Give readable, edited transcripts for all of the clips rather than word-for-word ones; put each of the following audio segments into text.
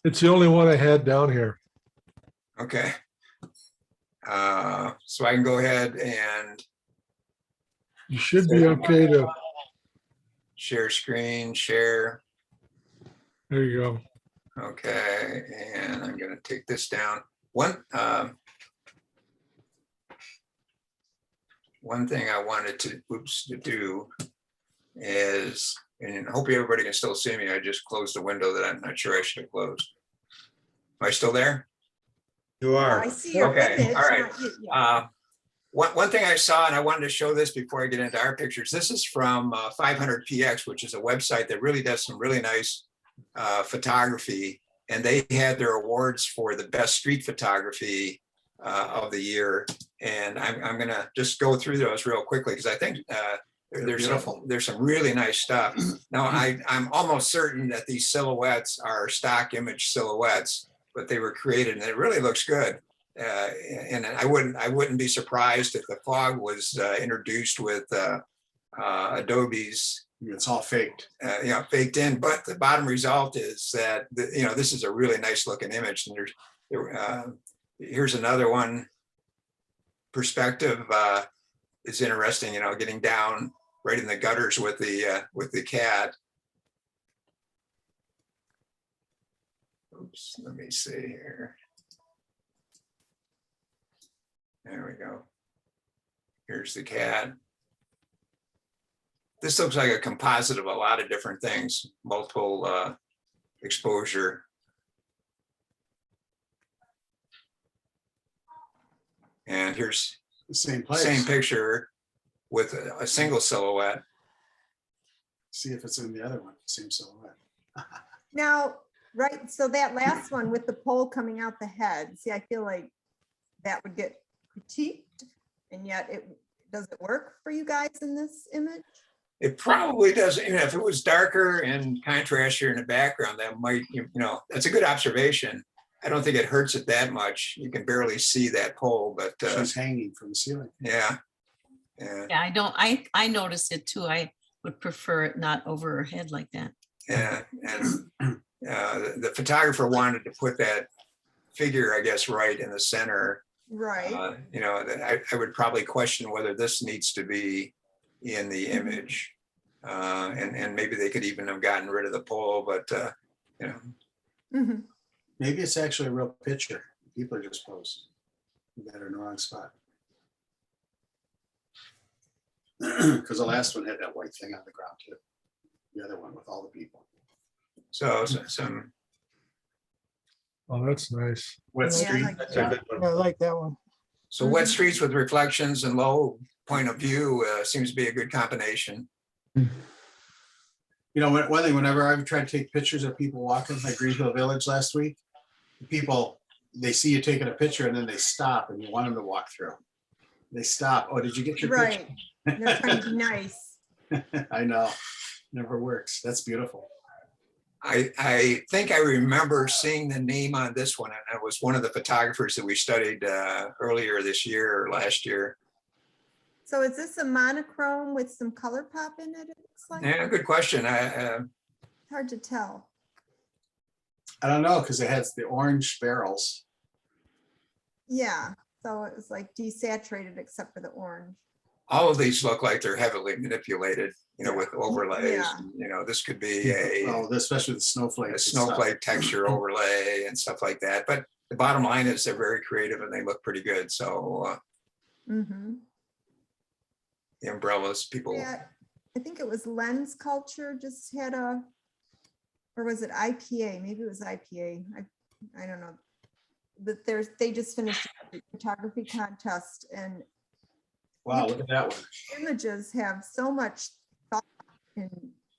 It's the only one I had down here. Okay. So I can go ahead and You should be okay to, share screen, share. there you go. Okay, and I'm gonna take this down. One thing I wanted to do is, and I hope everybody can still see me. I just closed the window that I'm not sure I should have closed. Am I still there? You are. I see your Okay, image. all right. not you. Yeah. One thing I saw, and I wanted to show this before I get into our pictures, this is from 500px, which is a website that really does some really nice photography. And they had their awards for the best street photography of the year. And I'm gonna just go through those real quickly because I think there's some really nice stuff. Now, I'm almost certain that these silhouettes are stock image silhouettes, but they were created and it really looks good. And I wouldn't be surprised if the fog was introduced with Adobe's. It's all faked. Faked in. But the bottom result is that this is a really nice looking image. And here's another one. Perspective is interesting. Getting down right in the gutters with the cat. Oops. Let me see here. There we go. Here's the cat. This looks like a composite of a lot of different things, multiple exposure. And here's The same place. same picture with a single silhouette. See if it's in the other one. Same silhouette. Now, right, so that last one with the pole coming out the head, see, I feel like that would get critiqued, and yet does it work for you guys in this image? It probably doesn't, if it was darker and contrastier in the background, that might, that's a good observation. I don't think it hurts it that much. You can barely see that pole, but She's hanging from the ceiling. yeah. Yeah, I noticed it too. I would prefer it not over her head like that. Yeah, and the photographer wanted to put that figure, I guess, right in the center. Right. I would probably question whether this needs to be in the image. And maybe they could even have gotten rid of the pole, but Mhm. Maybe it's actually a real picture. People are just posing. You got her in the wrong spot. Because the last one had that white thing on the ground too. The other one with all the people. so some Oh, that's nice. Wet Yeah, I Street. like That's that. a good one. I like that one. so wet streets with reflections and low point of view seems to be a good combination. One thing, whenever I've tried to take pictures of people walking like Greenville Village last week, people, they see you taking a picture and then they stop and you want them to walk through. They stop. Oh, did you get your Right. They're trying to be nice. picture? I know. Never works. That's beautiful. I think I remember seeing the name on this one, and it was one of the photographers that we studied earlier this year or last year. So is this a monochrome with some color pop in it? It looks like. Yeah, good question. Hard to tell. I don't know, because it has the orange barrels. Yeah. So it was like desaturated except for the orange. All of these look like they're heavily manipulated, with overlays. Yeah. This could be Oh, especially the snowflakes. a and stuff. snowflake texture overlay and stuff like that. But the bottom line is they're very creative and they look pretty good. So Mm-hmm. the umbrellas, people. Yeah, I think it was Lens Culture just had or was it IPA? Maybe it was IPA. I don't know. But they just finished the photography contest, and Wow, look at that one. images have so much thought, and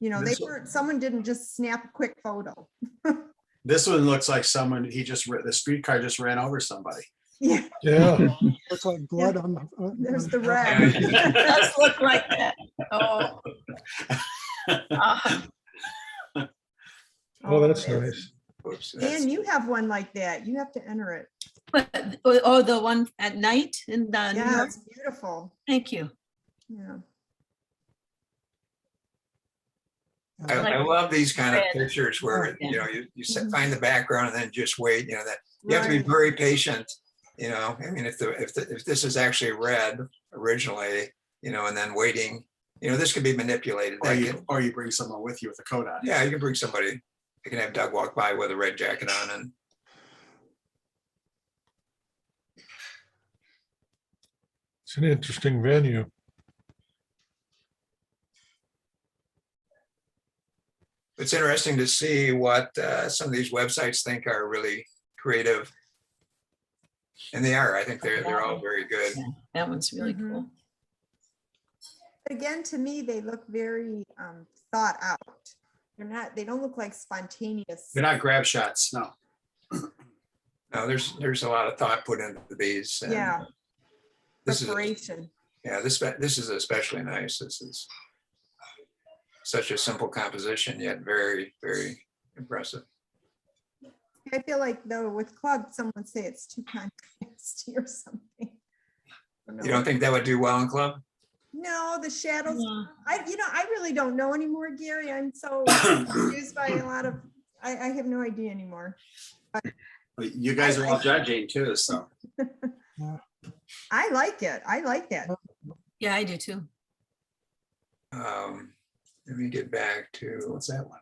This someone didn't just snap a quick photo. This one looks like someone, the streetcar just ran over somebody. Yeah, Yeah. Looks like blood on the. there's the It red. does look like that. Oh. Oh, that's it is. nice. Oops, that's- Dan, you have one like that. You have to enter it. But, the one at night in New Yeah, York? it's beautiful. Thank you. Yeah. I love these kind of Red. pictures where, Yeah. you know, you Mhm. find the background and then just wait, you know, that you have to be Right. very patient. You know, I mean, if this is actually red originally, you know, and then waiting, you know, this could be manipulated. Or That you, can, or you bring someone with you with a coat on. yeah, you can bring somebody. You can have Doug walk by with a red jacket on and It's an interesting venue. it's interesting to see what some of these websites think are really creative. And they are. I think they're all very good. Yeah, that one's really Mhm. cool. Again, to me, they look very thought out. They don't look like spontaneous. They're not grab shots, no. No, there's a lot of thought put into these. And Yeah, This is, preparation. yeah, this is especially nice. This is such a simple composition, yet very, very impressive. I feel like though with club, someone would say it's too contrasty or something. You don't think that would do well in club? No, the shadows. Yeah. I really don't know anymore, Gary. I'm so confused by a lot of, I have no idea anymore. You guys are all judging too, so. I like it. I like that. Yeah, I do too. Let me get back to, What's that one?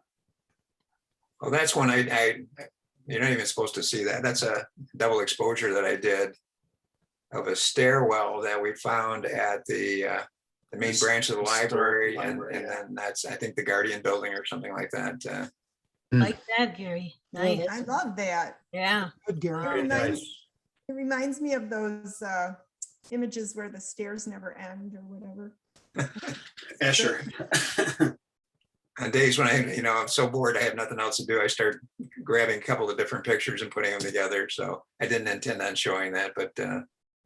oh, that's one you're not even supposed to see that. That's a double exposure that I did of a stairwell that we found at the main branch of the Historic library. library, And yeah. then that's, I think, the Guardian building or something like that. Like that, Gary. Nice. I love that. Yeah. Good, Gary. It reminds me of those images where the stairs never end or whatever. Escher. On days when I'm so bored, I have nothing else to do, I start grabbing a couple of different pictures and putting them together. So I didn't intend on showing that, but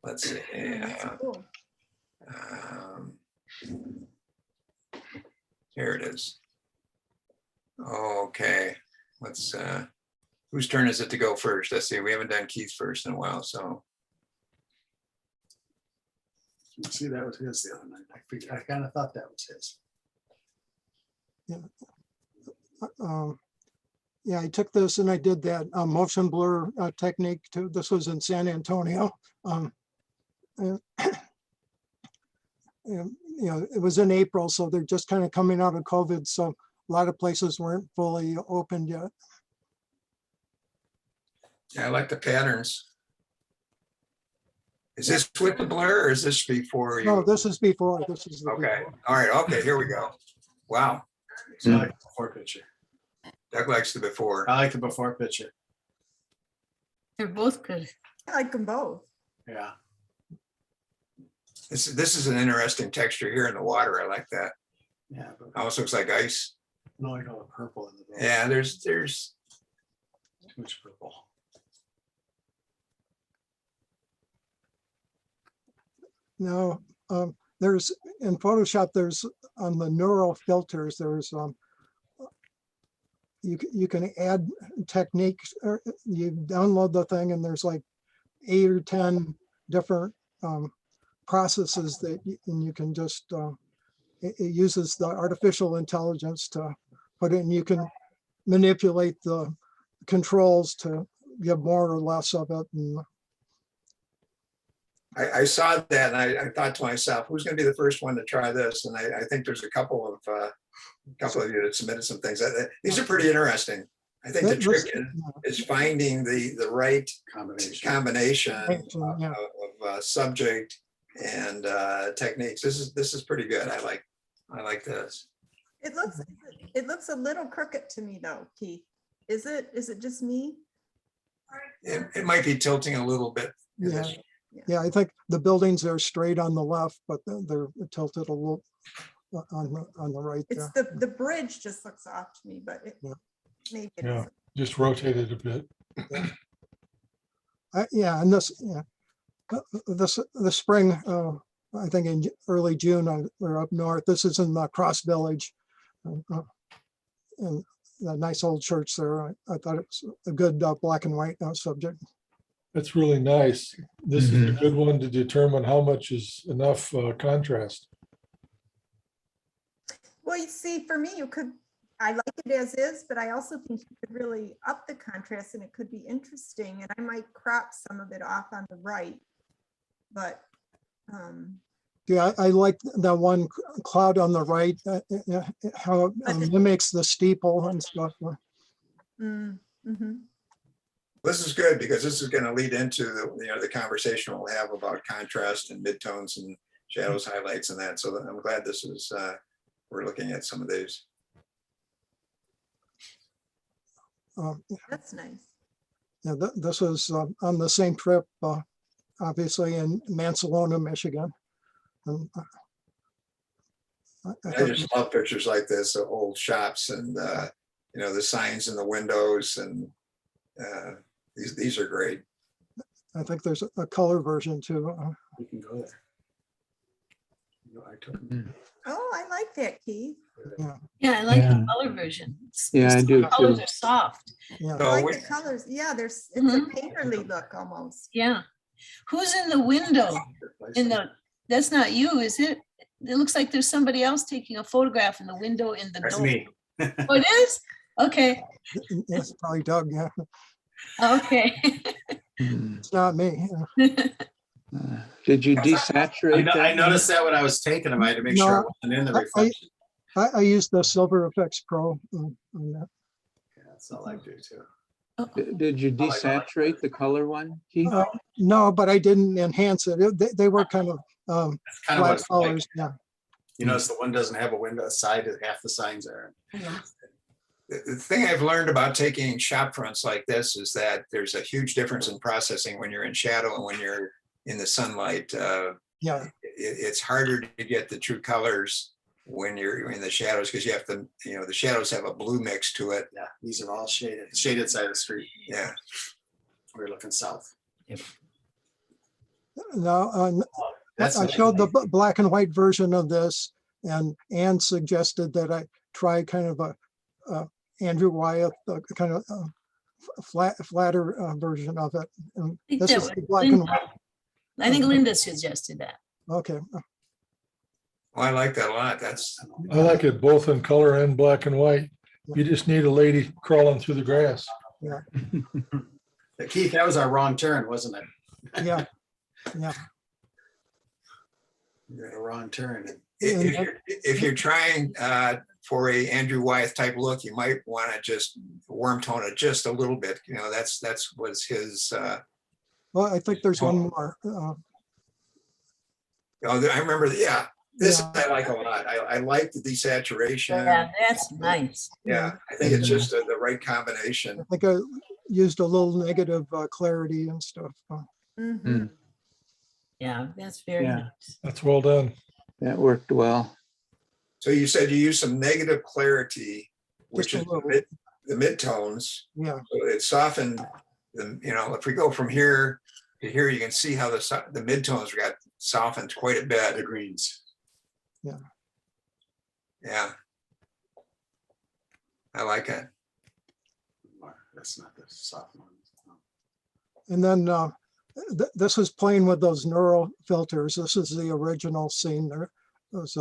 let's see. Oh, that's cool. Here it is. Okay, let's, whose turn is it to go first? Let's see, we haven't done Keith first in a while, so. See, that was his the other night. I kind of thought that was his. Yeah, I took this and I did that motion blur technique too. This was in San Antonio. And, it was in April, so they're just kind of coming out of COVID. So a lot of places weren't fully opened yet. Yeah, I like the patterns. Is this with the blur or is this before No, you? this is before. This is the Okay, before. all right, okay, here we go. Wow, So I like the before picture. Doug likes the before. I like the before picture. They're both good. I like them both. Yeah. This is an interesting texture here in the water. I like that. Yeah. But Almost looks like ice. no, I got the purple in the middle. Yeah, there's, Too much purple. No, there's in Photoshop, there's on the neural filters, there's you can add techniques, or you download the thing and there's like 8 or 10 different processes that and you can just it uses the artificial intelligence to put in. You can manipulate the controls to get more or less of it. And I saw that and I thought to myself, who's going to be the first one to try this? And I think there's a couple of you that submitted some things. These are pretty interesting. I think the trick is finding the right combination Yeah. of subject and techniques. This is pretty good. I like this. It looks a little crooked to me though, Keith. Is it just me? It might be tilting a little bit. Yeah. Yeah, I think the buildings are straight on the left, but they're tilted a little on the right It's there. the bridge just looks off to me, but Yeah. maybe it Yeah. isn't. Just rotate it a bit. Yeah, and this the spring, I think in early June, we're up north. This is in the Cross Village, and the nice old church there. I thought it was a good black and white subject. That's really nice. This is a good one to determine how much is enough contrast. Well, you see, for me, I like it as is, but I also think you could really up the contrast and it could be interesting. And I might crop some of it off on the right. But Yeah, I like that one cloud on the right, how it mimics the steeple and stuff. mhm. This is good because this is going to lead into the conversation we'll have about contrast and midtones and shadows, highlights, and that. So I'm glad this is we're looking at some of these. That's nice. Yeah, this is on the same trip, obviously in Mansalona, Michigan. And, I just love pictures like this of old shops and the signs in the windows, and these are great. I think there's a color version too. You can go there. Oh, I like that, Keith. Yeah, I like the Yeah. color version. Yeah, I do Colors too. are soft. Yeah, I So like we- the colors. Yeah, it's a Mhm. painterly look almost. Yeah. Who's in the window? That's not you, is it? It looks like there's somebody else taking a photograph in the window in the That's door. me. Oh, it is? Okay, it's probably Doug. Yeah, okay. Hmm. it's not me. Did you desaturate that? I noticed that when I was taking them, I had to make No, sure it wasn't in the reflection. I used the Silver Effects Pro. On that. Yeah, that's all I do too. Did you desaturate the color one, Keith? No, but I didn't enhance it. They were kind of That's kind of what flat it's like. colors. Yeah, You notice the one doesn't have a window, a side, half the signs are. The thing I've learned about taking shop fronts like this is that there's a huge difference in processing when you're in shadow and when you're in the sunlight. yeah, It's harder to get the true colors when you're in the shadows because you have to, the shadows have a blue mix to it. Yeah, these are all shaded side of the street. Yeah. We're looking south. no, That's I showed the black and white version of this, and Anne suggested that I try kind of a Andrew Wyeth kind of flatter version of it. And think this that is was the black and Linda. white. I think Linda suggested that. Okay, Well, I like that a lot. That's, I like it both in color and black and white. You just need a lady crawling through the grass. Keith, that was our wrong turn, wasn't it? yeah, You had a wrong turn. if you're trying for a Andrew Wyeth type look, you might want to just warm tone it just a little bit. That's was his. well, I think there's one more. I remember. This Yeah. I like a lot. I like the desaturation. Yeah, that's nice. Yeah, I think it's just the right combination. I think I used a little negative clarity and stuff. Mhm. Yeah, that's very Yeah. nice. That's well done. That worked well. So you said you use some negative clarity, which Just is a little. the midtones. Yeah, So it softened if we go from here to here, you can see how the midtones got softened quite a The bit. greens. Yeah. I like it. That's not the soft one. and then this is playing with those neural filters. This is the original scene. There was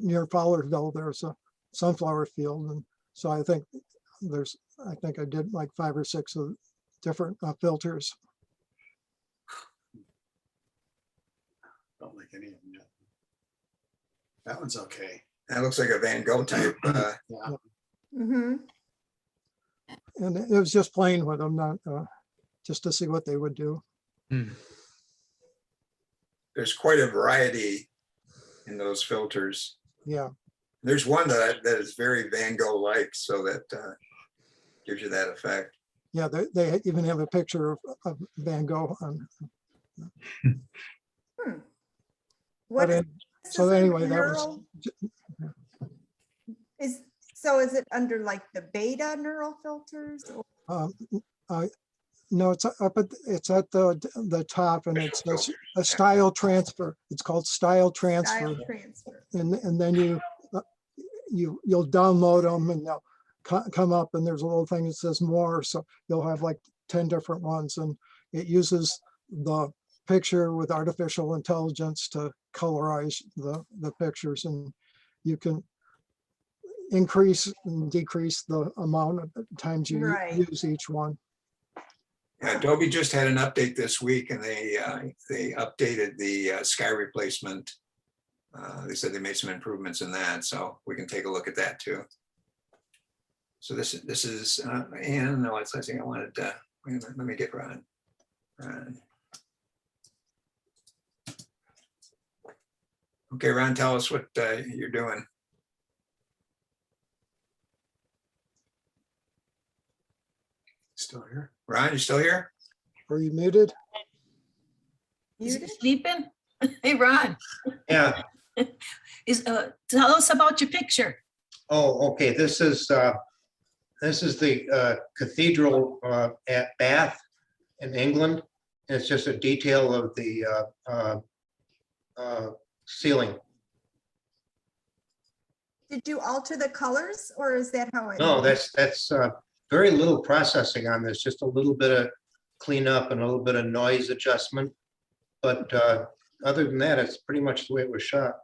near Fowlerville. There's a sunflower field, and so I think I did like 5 or 6 of different filters. Don't like any of them yet. That one's okay. That looks like a Van Gogh type. Yeah. Mhm. And it was just playing with them, not just to see what they would do. There's quite a variety in those filters. Yeah, There's one that is very Van Gogh-like, so that gives you that effect. yeah. They even have a picture of Van Gogh on. What But is, it- so anyway, that was. so is it under like the beta neural filters? Or- No, it's up it's at the top, and it's a style transfer. It's called style transfer. Style transfer. And then you'll download them, and they'll come up, and there's a little thing that says more. So you'll have like 10 different ones, and it uses the picture with artificial intelligence to colorize the pictures, and you can increase and decrease the amount of times you Right. use each one. Adobe just had an update this week and they updated the sky replacement. They said they made some improvements in that, so we can take a look at that too. So this is, and no, it's, I think I wanted, wait a minute, let me get Ron. Ron. Okay, Ron, tell us what you're doing. Still here? Ron, you still here? Are you muted? Is he Muted? sleeping? Hey, Ron, Yeah, tell us about your picture. oh, okay, this is the cathedral at Bath in England. It's just a detail of the ceiling. Did you alter the colors or is that how it? No, that's very little processing on this, just a little bit of cleanup and a little bit of noise adjustment. But other than that, it's pretty much the way it was shot.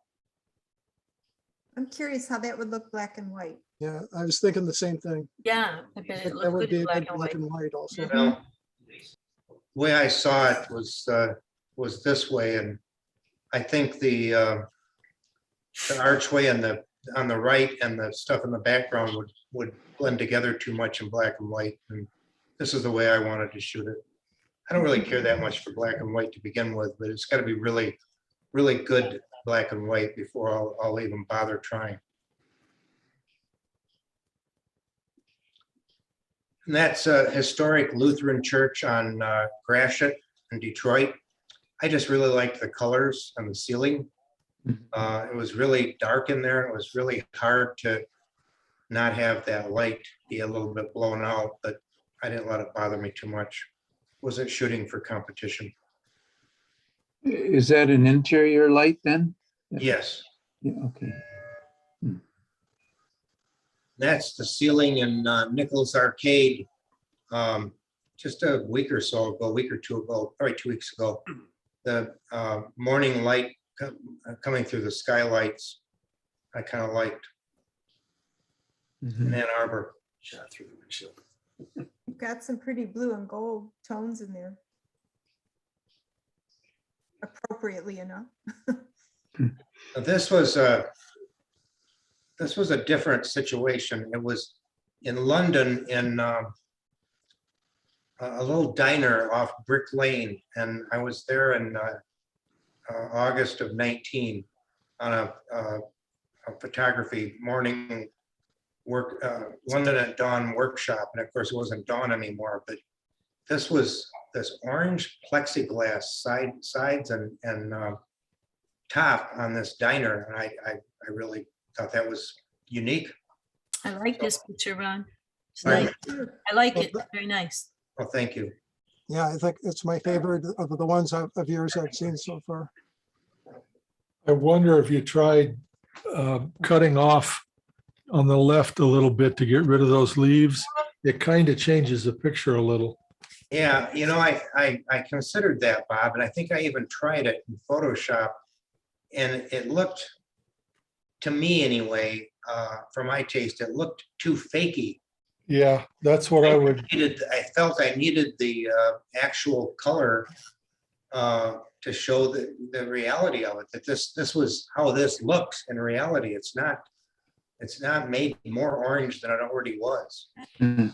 I'm curious how that would look black and white. Yeah, I was thinking the same thing. Yeah, I bet it That looked would good be in a good black and black white. and white also. Well, the way I saw it was this way, and I think the archway and on the right and the stuff in the background would blend together too much in black and white. And this is the way I wanted to shoot it. I don't really care that much for black and white to begin with, but it's got to be really, really good black and white before I'll even bother trying. And that's a historic Lutheran church on Gratiot in Detroit. I just really liked the colors on the ceiling. It was really dark in there. It was really hard to not have that light be a little bit blown out, but I didn't let it bother me too much. Wasn't shooting for competition. Is that an interior light then? Yes, Yeah, okay. that's the ceiling in Nichols Arcade. Just a week or so ago, a week or two ago, probably 2 weeks ago. The morning light coming through the skylights, I kind of liked in Ann Arbor. Shot through the windshield. You've got some pretty blue and gold tones in there. Appropriately enough. This was a different situation. It was in London in a little diner off Brick Lane, and I was there in August of 19 on a photography morning work, London at Dawn workshop, and of course it wasn't Dawn anymore. But this was this orange plexiglass sides and top on this diner, and I really thought that was unique. I like this picture, Ron. It's Right. nice. I like it. Very nice. Well, thank you. Yeah, I think it's my favorite of the ones of yours I've seen so far. I wonder if you tried cutting off on the left a little bit to get rid of those leaves. It kind of changes the picture a little. Yeah, you know, I considered that, Bob, and I think I even tried it in Photoshop, and it looked, to me anyway, for my taste, it looked too fakey. Yeah, that's what I would, I felt I needed the actual color to show the reality of it, that this was how this looks in reality. It's not made more orange than it already was. Mhm.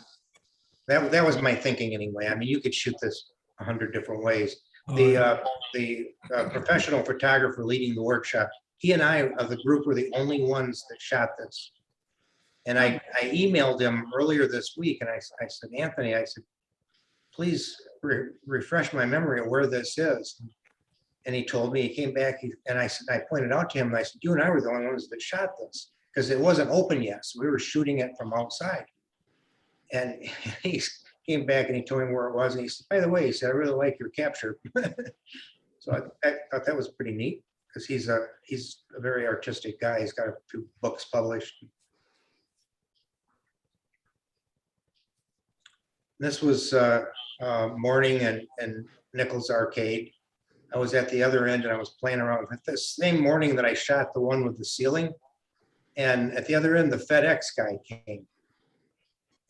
That was my thinking anyway. I mean, you could shoot this 100 different ways. Oh, The professional photographer leading the workshop, he and I of the group were the only ones that shot this. And I emailed him earlier this week and I said, Anthony, I said, please refresh my memory of where this is. And he told me, he came back and I said, I pointed out to him, and I said, you and I were the only ones that shot this because it wasn't open yet. So we were shooting it from outside. And he came back and he told me where it was. And he said, by the way, he said, I really like your capture. So I thought that was pretty neat because he's a very artistic guy. He's got a few books published. This was morning and Nichols Arcade. I was at the other end and I was playing around with this same morning that I shot the one with the ceiling. And at the other end, the FedEx guy came.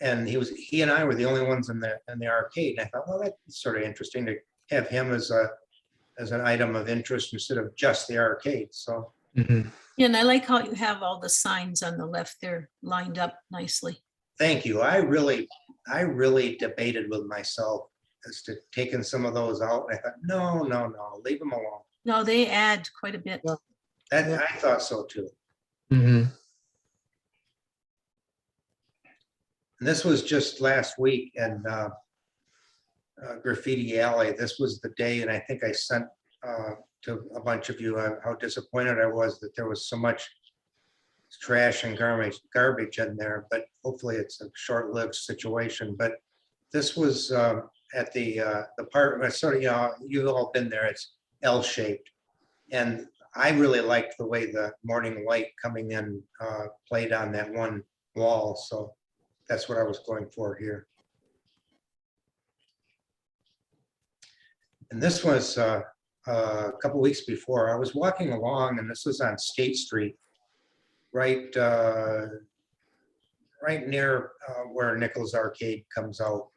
And he and I were the only ones in the arcade. And I thought, well, that's sort of interesting to have him as an item of interest instead of just the arcade. So Mhm. Yeah, and I like how you have all the signs on the left there lined up nicely. thank you. I really debated with myself as to taking some of those out. I thought, no, leave them alone. No, they add quite a bit. Yeah. That I thought so too. Mhm. And this was just last week and Graffiti Alley. This was the day, and I think I sent to a bunch of you how disappointed I was that there was so much trash and garbage in there, but hopefully it's a short-lived situation. But this was at the part, sort of, you've all been there, it's L-shaped. And I really liked the way the morning light coming in played on that one wall. So that's what I was going for here. And this was a couple weeks before. I was walking along, and this was on State Street, right near where Nichols Arcade comes out,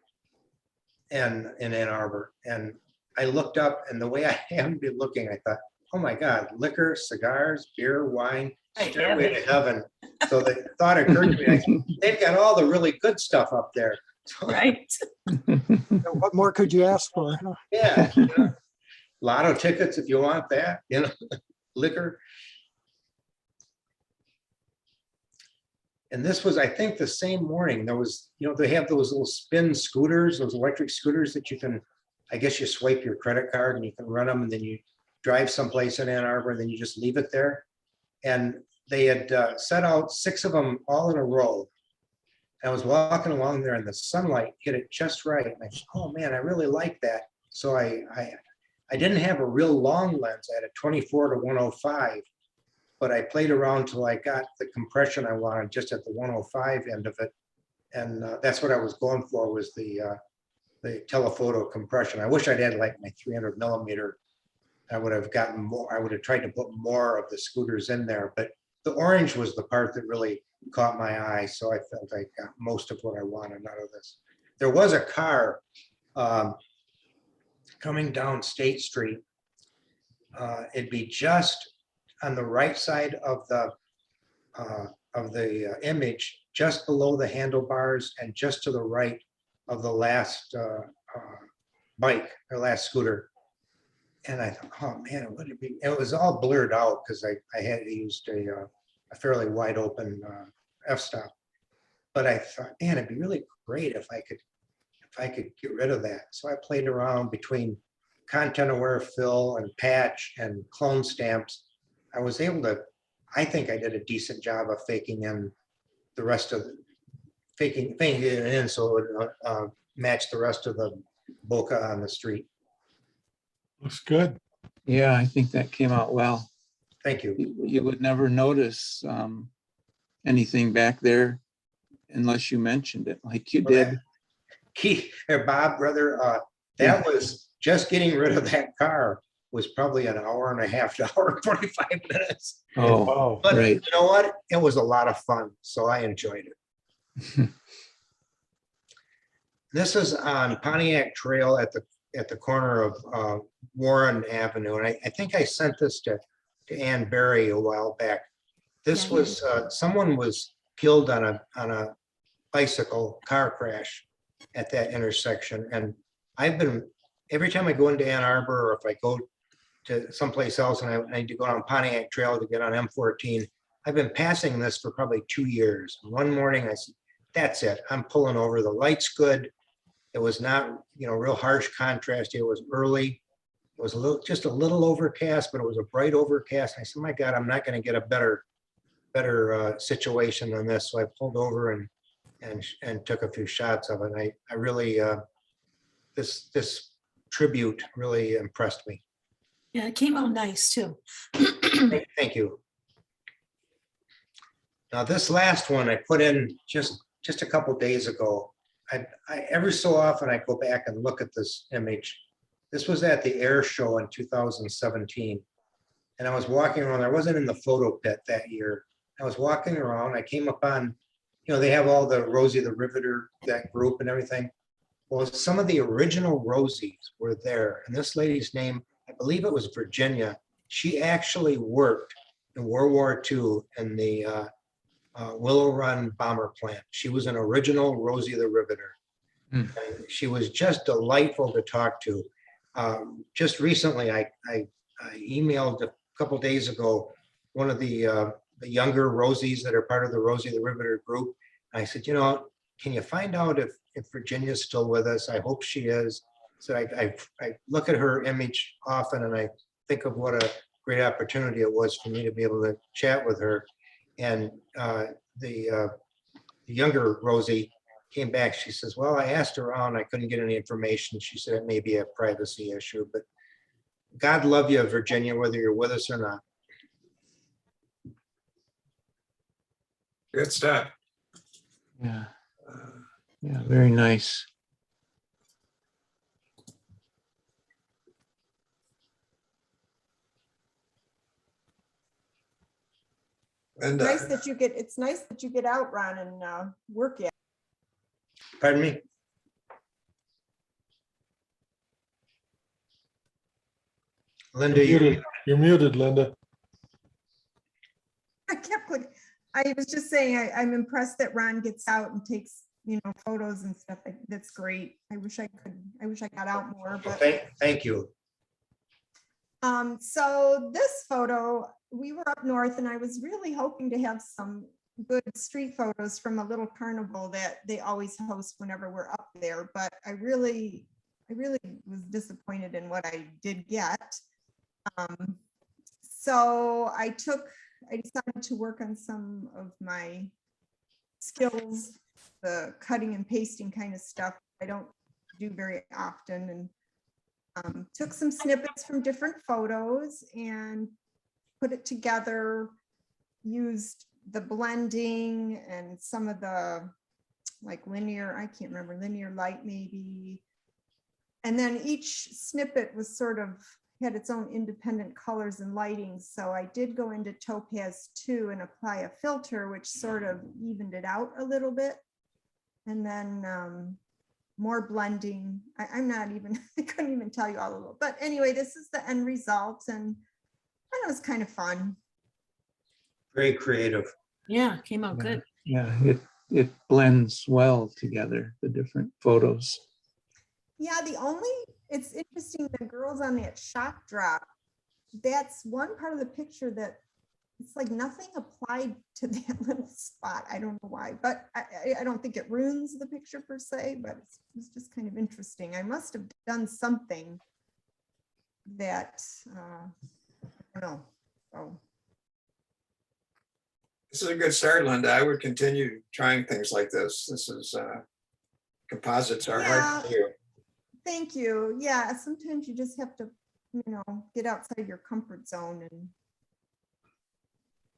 and in Ann Arbor. And I looked up, and the way I happened to be looking, I thought, oh my God, liquor, cigars, beer, wine, stairway to heaven. So the thought occurred to me, I said, they've got all the really good stuff up there. So, Right. What more could you ask for? Huh? yeah. Lotto tickets if you want that, liquor. And this was, I think, the same morning. There was, they have those little spin scooters, those electric scooters that you can, I guess you swipe your credit card and you can run them, and then you drive someplace in Ann Arbor and then you just leave it there. And they had set out 6 of them all in a row. I was walking along there and the sunlight hit it just right. And I said, oh man, I really like that. So I didn't have a real long lens. I had a 24 to 105, but I played around till I got the compression I wanted just at the 105 end of it. And that's what I was going for, was the telephoto compression. I wish I'd had like my 300 millimeter. I would have gotten more. I would have tried to put more of the scooters in there, but the orange was the part that really caught my eye. So I felt I got most of what I wanted out of this. There was a car coming down State Street. It'd be just on the right side of the image, just below the handlebars and just to the right of the last bike or last scooter. And I thought, oh man, it would be. It was all blurred out because I had used a fairly wide open f-stop. But I thought, man, it'd be really great if I could get rid of that. So I played around between content-aware fill and patch and clone stamps. I was able to. I think I did a decent job of faking in the rest of faking it in so it would match the rest of the bokeh on the street. Looks good. Yeah, I think that came out well. Thank you. You would never notice anything back there unless you mentioned it, like you did. Keith or Bob, brother, that was just getting rid of that car was probably an hour and a half to hour and 45 minutes. Oh, Wow. But right. you know what? It was a lot of fun, so I enjoyed it. This is on Pontiac Trail at the corner of Warren Avenue, and I think I sent this to Ann Berry a while back. This Yeah, was someone was killed on a bicycle car crash at that intersection, and I've been every time I go into Ann Arbor, or if I go to someplace else and I need to go on Pontiac Trail to get on M14, I've been passing this for probably 2 years. One morning I said, that's it, I'm pulling over, the light's good. It was not, real harsh contrast. It was early. It was just a little overcast, but it was a bright overcast. I said, my God, I'm not going to get a better situation than this. So I pulled over and took a few shots of it. I really, this tribute really impressed me. Yeah, it came out nice too. Thank you. Now this last one I put in just a couple days ago. I every so often I go back and look at this image. This was at the air show in 2017. And I was walking around, I wasn't in the photo pit that year, I was walking around, I came upon, they have all the Rosie the Riveter, that group and everything. Well, some of the original Rosies were there, and this lady's name, I believe it was Virginia. She actually worked in World War II in the Willow Run bomber plant. She was an original Rosie the Riveter. Hmm. And she was just delightful to talk to. Just recently, I emailed a couple days ago one of the younger Rosies that are part of the Rosie the Riveter group. And I said, can you find out if Virginia's still with us? I hope she is. So I look at her image often and I think of what a great opportunity it was for me to be able to chat with her. And the younger Rosie came back. She says, well, I asked around, I couldn't get any information. She said it may be a privacy issue, but God love you, Virginia, whether you're with us or not. Good stuff. Yeah. Yeah, very nice. And Nice that you get, it's nice that you get out, Ron, and work it. Pardon me? Linda, You're muted, Linda. I kept clicking. I was just saying, I'm impressed that Ron gets out and takes, photos and stuff. That's great. I wish I got out more, but. thank you. So this photo, we were up north and I was really hoping to have some good street photos from a little carnival that they always host whenever we're up there. But I really was disappointed in what I did get. So I decided to work on some of my skills, the cutting and pasting kind of stuff I don't do very often, and took some snippets from different photos and put it together, used the blending and some of the like linear, I can't remember, linear light maybe. And then each snippet was sort of had its own independent colors and lighting. So I did go into Topaz 2 and apply a filter, which sort of evened it out a little bit. And then more blending. I'm not even, I couldn't even tell you all of it. But anyway, this is the end result. And I know it's kind of fun. Very creative. Yeah, came out good. Yeah, it blends well together, the different photos. Yeah, it's interesting, the girls on that shock drop, that's one part of the picture that it's like nothing applied to that little spot. I don't know why, but I don't think it ruins the picture per se, but it's just kind of interesting. I must have done something that, I don't know. Oh. this is a good start, Linda. I would continue trying things like this. This is composites are hard to do. Thank you. Yeah, sometimes you just have to, get outside your comfort zone, and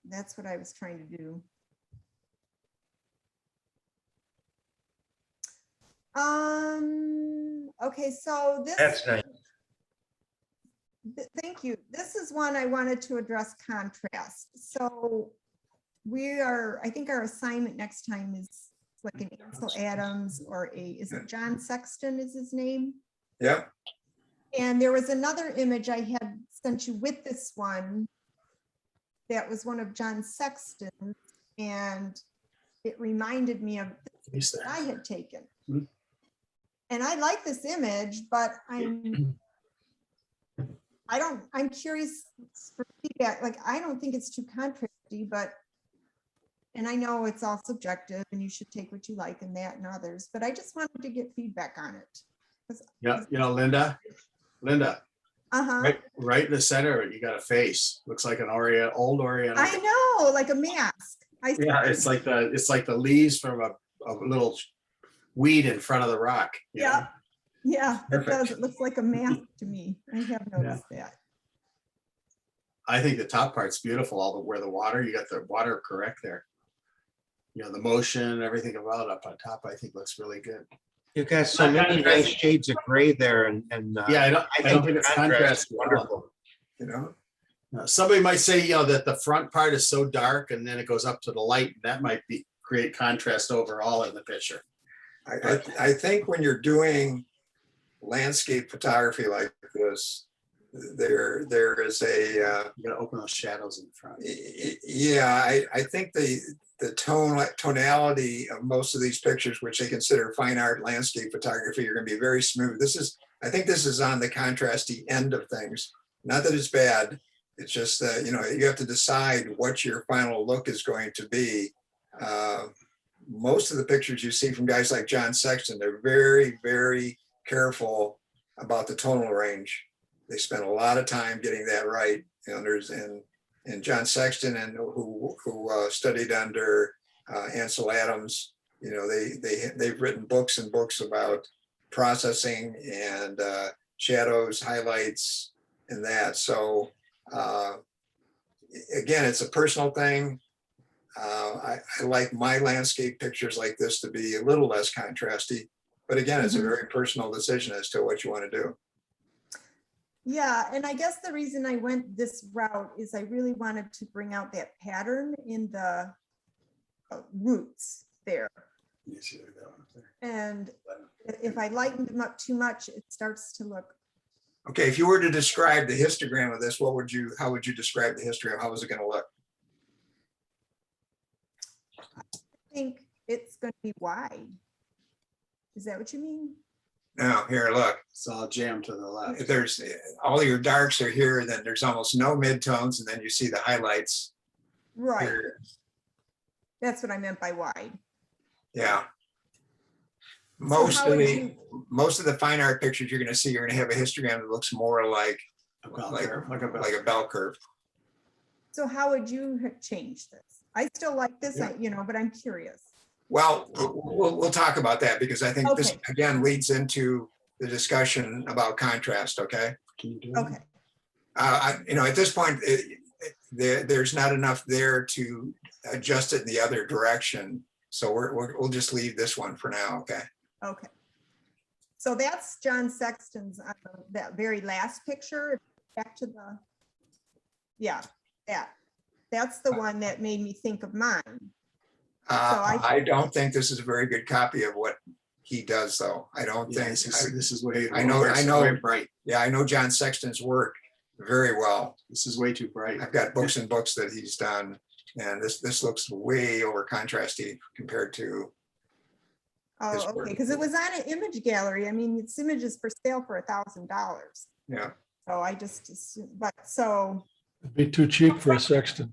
that's what I was trying to do. Okay, so this. That's nice. Thank you. This is one I wanted to address contrast. So I think our assignment next time is like an Ansel Adams or is it John Sexton is his name? Yep. And there was another image I had sent you with this one that was one of John Sexton's, and it reminded me of this that I had taken. Mhm. And I like this image, but I'm curious for feedback. Like, I don't think it's too contrasty, and I know it's all subjective and you should take what you like and that and others, but I just wanted to get feedback on it. Yeah, Linda, Uh-huh. right in the center, you got a face. Looks like an old Oriental. I know, like a mask. Yeah, it's like the leaves from a little weed in front of the rock. you know? Yeah. Yeah, it Perfect. does. It looks like a mask to me. I have noticed that. I think the top part's beautiful, where the water, you got the water correct there. The motion, everything about it up on top, I think looks really good. You've got so many nice shades of gray there and Yeah, I don't think the it's contrast contrast is wonderful. You know, Somebody might say, that the front part is so dark and then it goes up to the light. That might create contrast overall in the picture. I think when you're doing landscape photography like this, there is a, You gotta open those shadows in the front. yeah, I think the tonality of most of these pictures, which they consider fine art landscape photography, are going to be very smooth. I think this is on the contrasty end of things. Not that it's bad. It's just that, you have to decide what your final look is going to be. Most of the pictures you see from guys like John Sexton, they're very, very careful about the tonal range. They spend a lot of time getting that right. And John Sexton, and who studied under Ansel Adams, they've written books and books about processing and shadows, highlights, and that. So again, it's a personal thing. I like my landscape pictures like this to be a little less contrasty, but again, it's a very personal decision as to what you want to do. Yeah, and I guess the reason I went this route is I really wanted to bring out that pattern in the roots there. You see that one up there. And if I lighten them up too much, it starts to look, Okay, if you were to describe the histogram of this, how would you describe the histogram? How is it going to look? I think it's going to be wide. Is that what you mean? Now, here, look. It's all jammed to the left. There's all your darks are here, and then there's almost no midtones, and then you see the highlights. Right. Here. That's what I meant by wide. Yeah. So Most how of would the you- most of the fine art pictures you're going to see, you're going to have a histogram that looks more like A bell like curve, a bell curve. So how would you have changed this? I still like this, but I'm curious. Well, we'll talk about that because I think this Okay. again leads into the discussion about contrast. Okay. Can you do it? Okay. At this point, there's not enough there to adjust it in the other direction. So we'll just leave this one for now. Okay. Okay. So that's John Sexton's, that very last picture, back to the, yeah, that's the one that made me think of mine. I don't think this is a very good copy of what he does, though. I don't Yeah, think. this is way. I know- this is I know. way bright. Yeah, I know John Sexton's work very well. This is way too bright. I've got books and books that he's done, and this looks way over contrasty compared to. his Oh, work. okay, because it was on an image gallery. I mean, it's images for sale for $1,000. Yeah. So I just, assumed- but so, It'd be too cheap for a Sexton.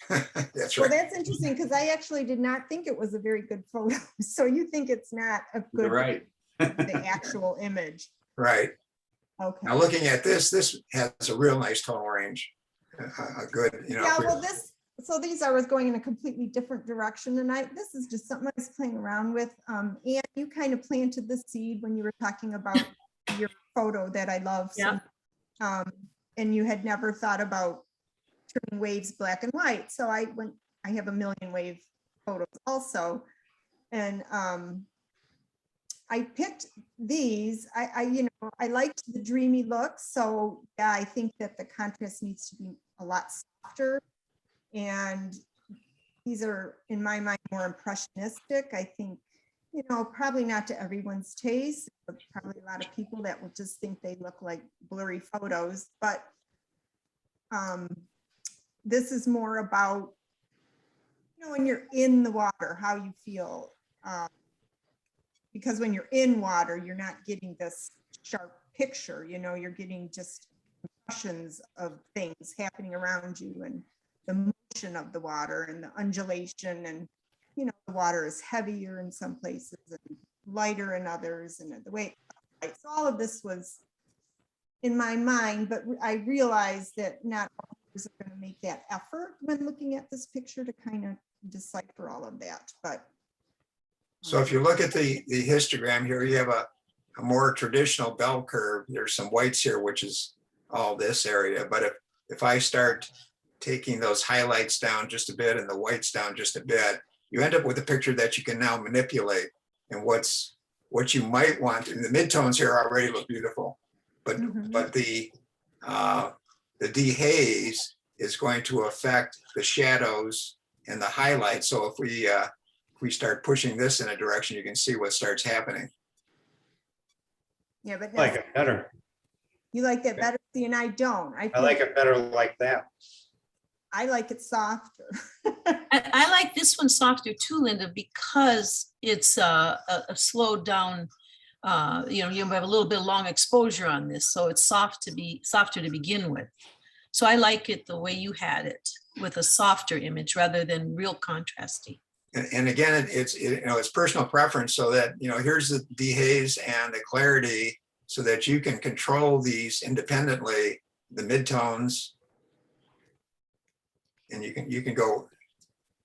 That's well, right. that's interesting because I actually did not think it was a very good photo. So you think it's not a You're good, right. the actual image. Right. Okay. Now, looking at this has a real nice tonal range. A good, Yeah, well, so I was going in a completely different direction tonight. This is just something I was playing around with. And you kind of planted the seed when you were talking about your photo that I love. Yeah. And you had never thought about turning waves black and white. So I have a million wave photos also. And I picked these. I liked the dreamy look. So yeah, I think that the contrast needs to be a lot softer. And these are, in my mind, more impressionistic. I think, probably not to everyone's taste. But probably a lot of people that will just think they look like blurry photos. But this is more about, when you're in the water, how you feel. Because when you're in water, you're not getting this sharp picture, you're getting just impressions of things happening around you and the motion of the water and the undulation, and the water is heavier in some places and lighter in others, and the way so all of this was in my mind, but I realized that not all of us are going to make that effort when looking at this picture to kind of decipher all of that. But So if you look at the histogram here, you have a more traditional bell curve. There's some whites here, which is all this area. But if I start taking those highlights down just a bit and the whites down just a bit, you end up with a picture that you can now manipulate. And what you might want, and the midtones here already look beautiful, but Mhm. but the the dehaze is going to affect the shadows and the highlights. So if we start pushing this in a direction, you can see what starts happening. Yeah, but I like it better. you like that better, see, and I don't. I like it better like that. I like it softer. I like this one softer too, Linda, because it's a slowed down, you have a little bit of long exposure on this, so it's softer to begin with. So I like it the way you had it, with a softer image rather than real contrasty. And again, it's personal preference, so that, here's the dehaze and the clarity, so that you can control these independently, the midtones. And you can go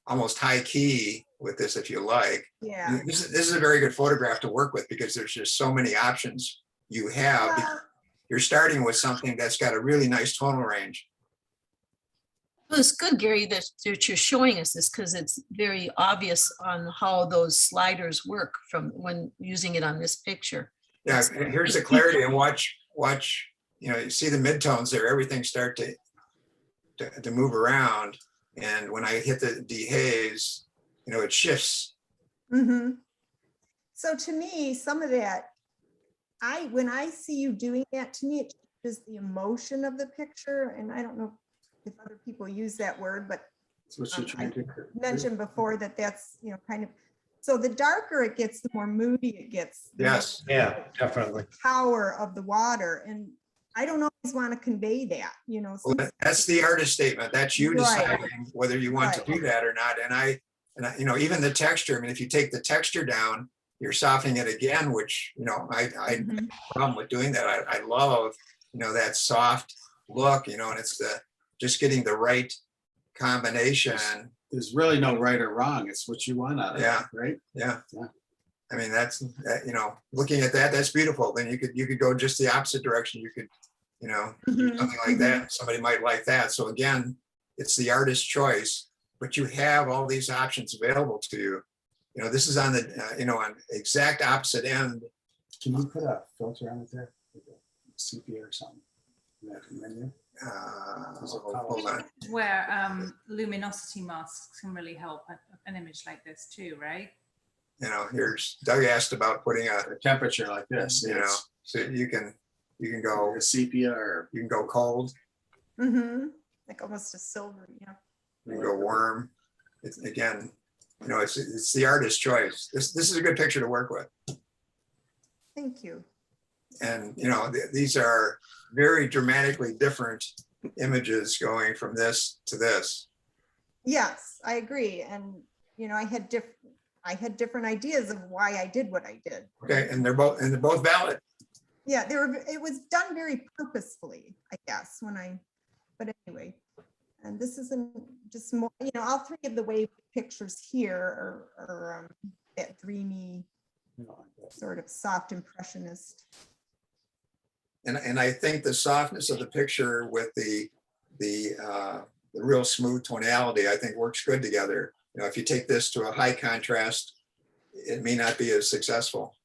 almost high key with this if you like. Yeah. This is a very good photograph to work with, because there's just so many options you have. Well, You're starting with something that's got a really nice tonal range. Well, it's good, Gary, that you're showing us this, because it's very obvious on how those sliders work from when using it on this picture. Yeah, and here's the clarity, and watch, you see the midtones there, everything start to move around. And when I hit the dehaze, it shifts. Mm-hmm. So to me, some of that, when I see you doing that, to me, it is the emotion of the picture. And I don't know if other people use that word, but That's what you're trying to. mentioned before that's, kind of, so the darker it gets, the more moody it gets. the Yes. more Yeah, definitely. Power of the water. And I don't always want to convey that, Well, some- that's the artist statement. That's you Right. deciding whether you want to Right. do that or not. And I, even the texture, I mean, if you take the texture down, you're softening it again, which, I Mhm. problem with doing that. I love, that soft look, and it's just getting the right combination. There's really no right or wrong. It's what you want out of it, Yeah. right? Yeah. Yeah. I mean, that's, looking at that, that's beautiful. Then you could go just the opposite direction. You could, do Mhm. something like that. Somebody might like that. So again, it's the artist's choice, but you have all these options available to you. This is on the, on exact opposite end. Can you put a filter on it there? Like a sepia or something? That menu? Hold on. Where luminosity masks can really help an image like this too, right? Here's Doug asked about putting a, A temperature like this, so you can go, a sepia or. you can go cold, Mhm. Like almost a silver, yeah. you can go warm. It's again, it's the artist's choice. This is a good picture to work with. Thank you. And, these are very dramatically different images going from this to this. Yes, I agree. And, I had different ideas of why I did what I did. Okay, and they're both valid. Yeah, it was done very purposefully, I guess, but anyway. And this isn't just more, all three of the wave pictures here are that dreamy, sort of soft impressionist. And I think the softness of the picture with the real smooth tonality, I think works good together. If you take this to a high contrast, it may not be as successful.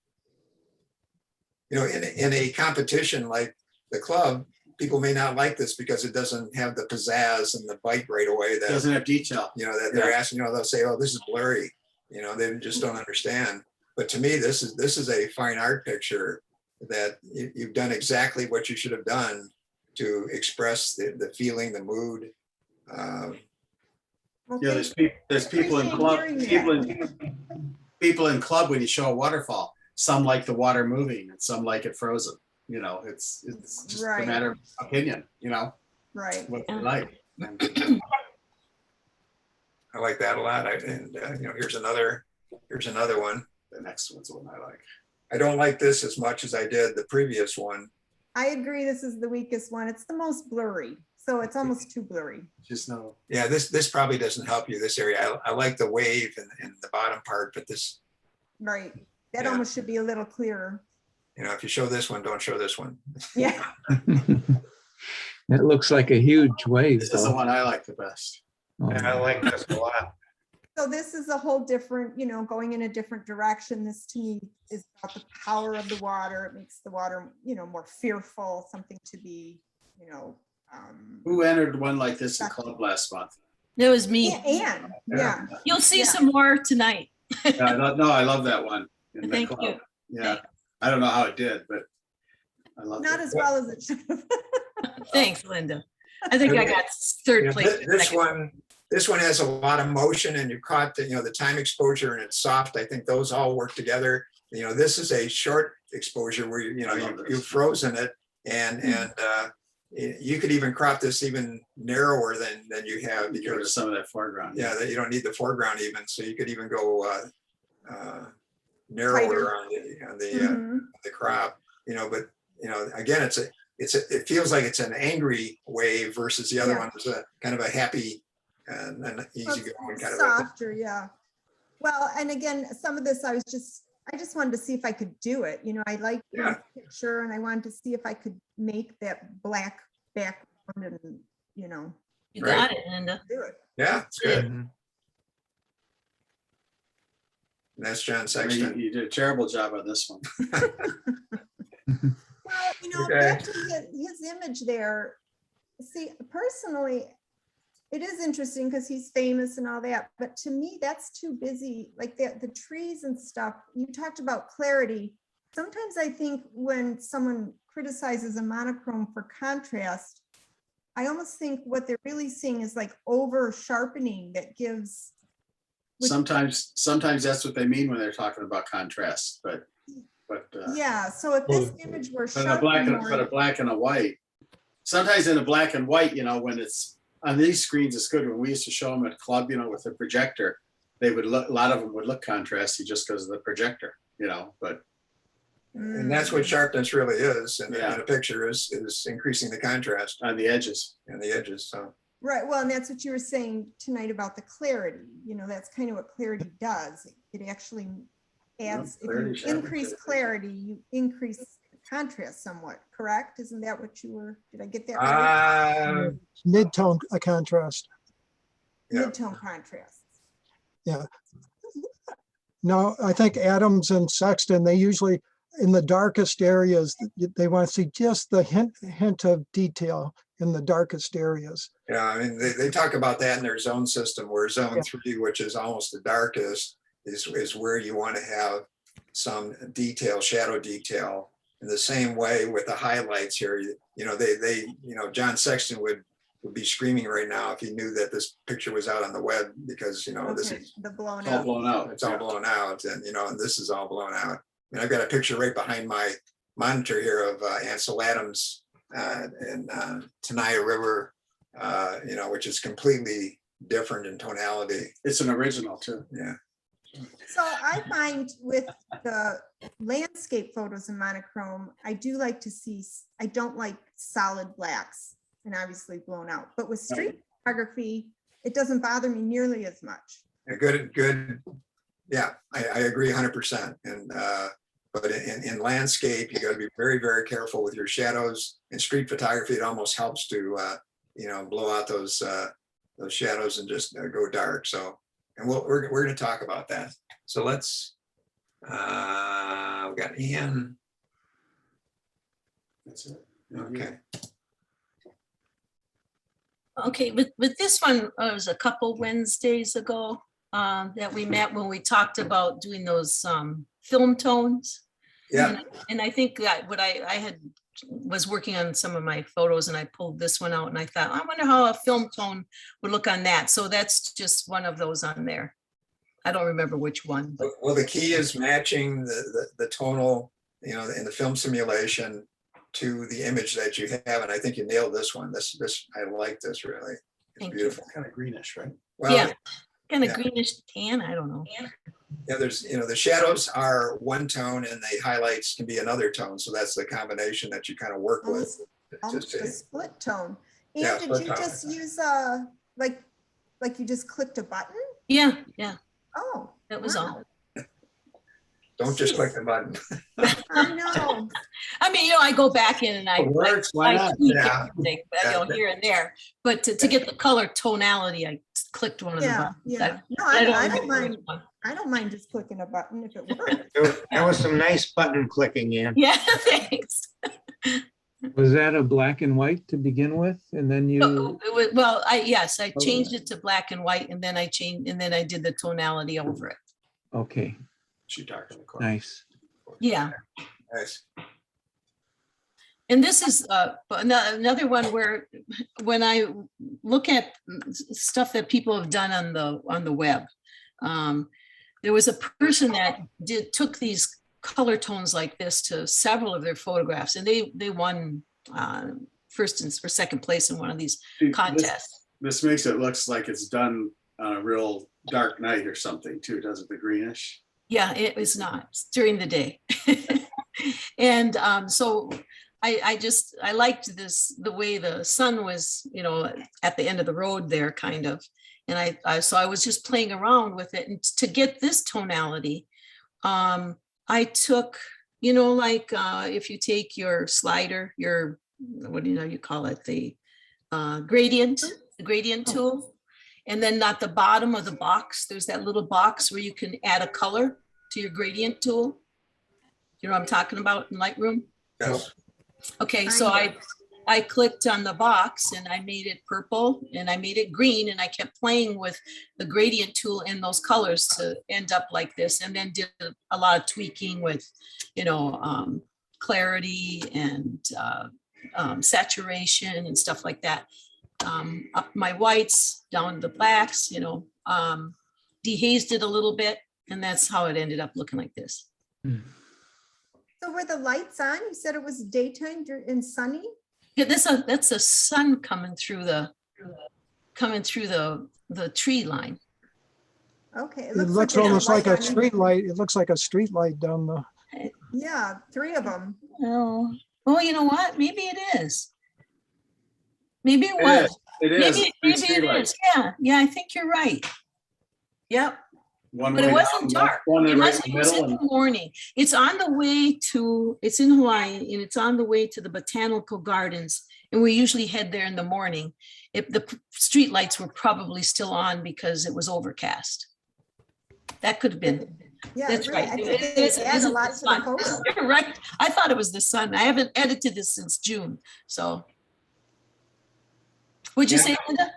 In a competition like the club, people may not like this because it doesn't have the pizzazz and the bite right away that, Doesn't have detail. that they're asking, they'll say, oh, this is blurry. They just don't understand. But to me, this is a fine art picture that you've done exactly what you should have done to express the feeling, the mood. Well, Yeah, there's people in Appreciate club, hearing people in club when you show a waterfall. Some like the water moving and some like it frozen. It's just a Right. matter of opinion, right. what they like. I like that a lot. Here's another one. The next one's the one I like. I don't like this as much as I did the previous one. I agree. This is the weakest one. It's the most blurry. So it's almost too blurry. Just no. Yeah, this probably doesn't help you, this area. I like the wave in the bottom part, but this, Right. That Yeah. almost should be a little clearer. if you show this one, don't show this one. Yeah. It looks like a huge wave. This is the though. one I like the best. Oh, And I like this a lot. So this is a whole different, going in a different direction. This to me is about the power of the water. It makes the water, more fearful, something to be, Who entered one like this in club last month? That was me. Anne, yeah. You'll see Yeah. some more tonight. No, I love that one. in the Thank club. you. Yeah, I don't know how it did, but I love Not it. as well as it should have. Thanks, Linda. I think I got third Yeah, place. This one has a lot of motion, and you caught the, the time exposure, and it's soft. I think those all work together. This is a short exposure where I love this. you've frozen it, and you could even crop this even narrower than you have, Get rid of because some of that foreground. yeah, that you don't need the foreground even. So you could even go Tighter. narrower on Mhm. the crop. But again, it feels like it's an angry wave versus the other Yeah. one was a kind of a happy and an easy Well, going it's kind of a. Softer, yeah. Well, and again, some of this, I just wanted to see if I could do it. I like Yeah. the picture, and I wanted to see if I could make that black background and, You Right. got it, Linda. do it. Yeah, it's good. Mhm. And that's John I mean, Sexton. you did a terrible job on this one. Well, Okay. back to his image there. See, personally, it is interesting because he's famous and all that, but to me, that's too busy. Like the trees and stuff, you talked about clarity. Sometimes I think when someone criticizes a monochrome for contrast, I almost think what they're really seeing is like over sharpening that gives. which- Sometimes that's what they mean when they're talking about contrast, but. Yeah, so if this Well, image were But a black sharpened and, but a more, black and a white. Sometimes in a black and white, when it's on these screens, it's good. When we used to show them at club, with the projector, they would look, a lot of them would look contrasty just because of the projector, but And that's what sharpness really is in Yeah. a picture is increasing the contrast on the edges. and the edges. So right, well, and that's what you were saying tonight about the clarity, that's kind of what clarity does. It actually adds, if clarity you sharpens increase it. clarity, you increase contrast somewhat, correct? Isn't that what did I get that right? Mid-tone contrast. yeah. Mid-tone contrast. No, I think Adams and Sexton, they usually, in the darkest areas, they want to see just the hint of detail in the darkest areas. Yeah, I mean, they talk about that in their zone system, where zone Yeah. 3, which is almost the darkest, is where you want to have some detail, shadow detail. In the same way with the highlights here, John Sexton would be screaming right now if he knew that this picture was out on the web, because this Okay, is the blown It's all out. blown out. it's all blown out, and and this is all blown out. And I've got a picture right behind my monitor here of Ansel Adams and Tenaya River, which is completely different in tonality. It's an original too. Yeah. So I find with the landscape photos in monochrome, I do like to see, I don't like solid blacks and obviously blown out, but with street photography, it doesn't bother me nearly as much. A good. Yeah, I agree 100%. And but in landscape, you got to be very, very careful with your shadows. In street photography, it almost helps to blow out those shadows and just go dark. So, and we're going to talk about that. So let's. We got Ian. That's it. Okay. Okay, with this one, it was a couple Wednesdays ago that we met when we talked about doing those film tones. Yeah. And I think that what I was working on some of my photos, and I pulled this one out and I thought, I wonder how a film tone would look on that. So that's just one of those on there. I don't remember which one, but Well, the key is matching the tonal, in the film simulation to the image that you have. And I think you nailed this one. This I like this really. It's Thank you. beautiful. Kind of greenish, right? Well, yeah, kind of yeah. greenish tan, I don't know. Yeah, there's, the shadows are one tone and the highlights can be another tone. So that's the combination that you kind of work with. Almost a split tone. Yeah, And did split you tone. just use like you just clicked a button? Yeah, Oh. that was all. wow. Don't just click the button. I know. I mean, I go back in and I Works, why not? tweak Yeah. everything, Yeah. here and there, but to get the color tonality, I clicked one of the Yeah, buttons. yeah. No, I I don't don't remember mind. which one. I don't mind just clicking a button if it works. That was some nice button clicking in. Yeah, thanks. Was that a black and white to begin with? And then you, Well, yes, I changed it to black and white and then I did the tonality over it. okay, She dark in the corner. nice. Yeah. Nice. And this is another one where when I look at stuff that people have done on the web, there was a person that took these color tones like this to several of their photographs, and they won first or second place in one of these contests. This makes it looks like it's done on a real dark night or something too, doesn't the greenish? Yeah, it was not. It's during the day. And so I liked the way the sun was, at the end of the road there kind of. And so I was just playing around with it. And to get this tonality, I took, if you take your slider, what do you call it? The gradient tool. And then at the bottom of the box, there's that little box where you can add a color to your gradient tool. You know what I'm talking about in Lightroom? Yes. Okay, so I clicked on the box and I made it purple and I made it green and I kept playing with the gradient tool in those colors to end up like this, and then did a lot of tweaking with, clarity and saturation and stuff like that. Up my whites, down the blacks, dehazed it a little bit, and that's how it ended up looking like this. So were the lights on? You said it was daytime and sunny? Yeah, that's a sun coming through the tree line. Okay. It looks like almost like a light on- street light. It looks like a street light down the, Yeah, 3 of them. Oh, you know what? Maybe it is. Maybe it was. It is. Maybe It's it streetlight. is. Yeah, I think you're right. Yep. One But it way wasn't down, dark. one It right was in the in middle, the and morning. It's in Hawaii, and it's on the way to the botanical gardens. And we usually head there in the morning. If the street lights were probably still on because it was overcast. That could have been. Yeah, That's really, right. I think It they is- add a isn't lot the to the sun. photo. You're right. I thought it was the sun. I haven't edited this since June. So. Would you say, Linda?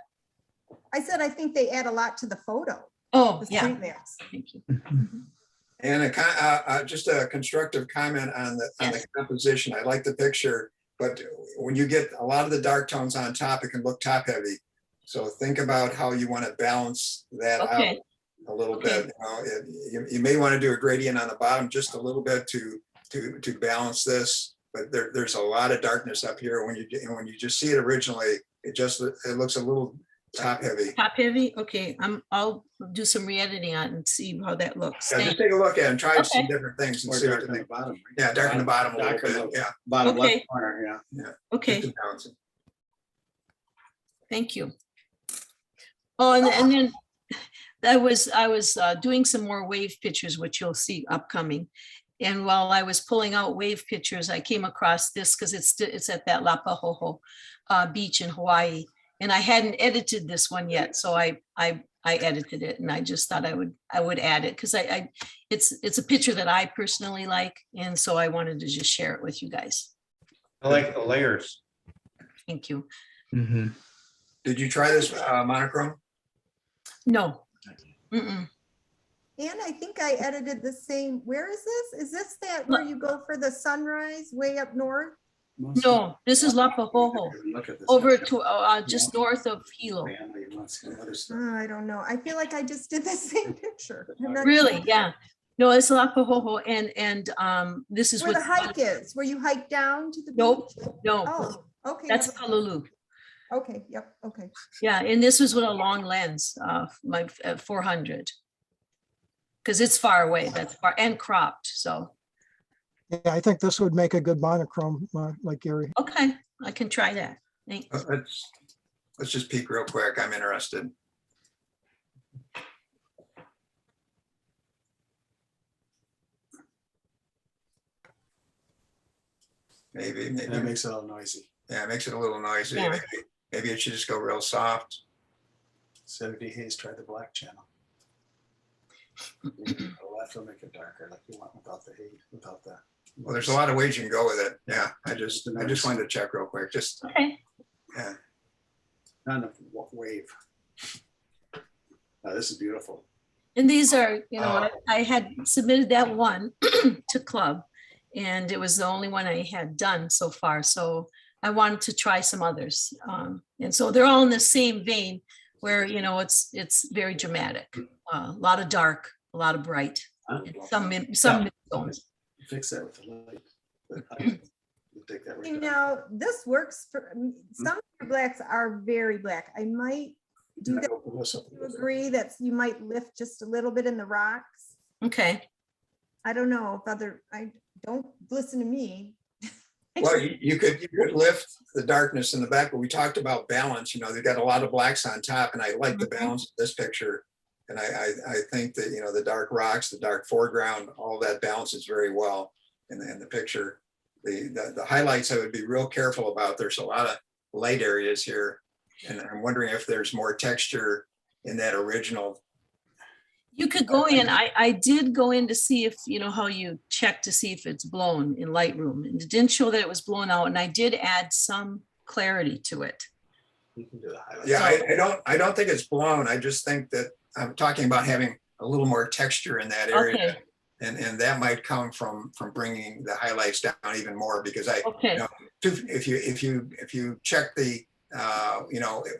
I said, I think they add a lot to the photo. Oh, The yeah. street lamps. Thank you. And just a constructive comment on the Yes. composition. I like the picture, but when you get a lot of the dark tones on top, it can look top heavy. So think about how you want to balance that out Okay. a little Okay. bit. You may want to do a gradient on the bottom just a little bit to balance this. But there's a lot of darkness up here. When you just see it originally, it looks a little top heavy. Top heavy? Okay, I'll do some re-editing on it and see how that looks. Yeah, Thank just take a look at it and try some Okay. different things and or see dark what in you the think. bottom. right? Yeah, darken the bottom a little Darken bit. the Yeah. Bottom Okay. left corner, yeah. Okay, Just to balance it. thank you. Oh, and then I was doing some more wave pictures, which you'll see upcoming. And while I was pulling out wave pictures, I came across this because it's at that Lapahoho beach in Hawaii. And I hadn't edited this one yet, so I edited it, and I just thought I would add it because it's a picture that I personally like, and so I wanted to just share it with you guys. I like the layers. Thank you. Mhm. Did you try this monochrome? No. Mm-mm. And I think I edited the same. Where is this? Is this that where you go for the sunrise way up north? No, this is Lapahoho, Look at this. over to just north of Hilo. Family wants some other stuff. I don't know. I feel like I just did the same picture. I'm not Really? sure. Yeah. No, it's Lapahoho, and this is Where what. the hike is, where you hike down to the Nope. beach? No, Oh, okay. that's never- Honolulu. Okay, yep, okay. Yeah, and this was with a long lens, my 400. Because it's far away, that's far, and cropped, so, yeah, I think this would make a good monochrome, like Gary. okay, I can try that. Thanks. Let's just peek real quick. I'm interested. Maybe, That makes it all noisy. yeah, it makes it a little noisy. Yeah. Maybe it should just go real soft. Saturday Hayes, try the black channel. The left will make it darker, like you want without the haze, without the Well, there's a lot of ways you can go with it. Yeah, I just wanted to check real quick. Just, Okay. yeah. Not enough wave. This is beautiful. And these are, I had submitted that one to Club, and it was the only one I had done so far. So I wanted to try some others. And so they're all in the same vein where, it's very dramatic. A lot of dark, a lot of bright, and some mid-tones. Fix that with the light. We'll take that right down. This works for, some of your blacks are very black. I might do that. Open this up a You little bit. agree that you might lift just a little bit in the rocks? Okay. I don't know if don't listen to me. Well, you could lift the darkness in the back, but we talked about balance. They've got a lot of blacks on top, and I like the balance of this picture. And I think that, the dark rocks, the dark foreground, all that balances very well in the picture. The highlights I would be real careful about. There's a lot of light areas here, and I'm wondering if there's more texture in that original. You could go in, I did go in to see if, how you check to see if it's blown in Lightroom, and it didn't show that it was blown out, and I did add some clarity to it. You can do the highlights. Yeah, I don't think it's blown. I just think that I'm talking about having a little more texture in that area. Okay. And that might come from bringing the highlights down even more, because Okay. if you check the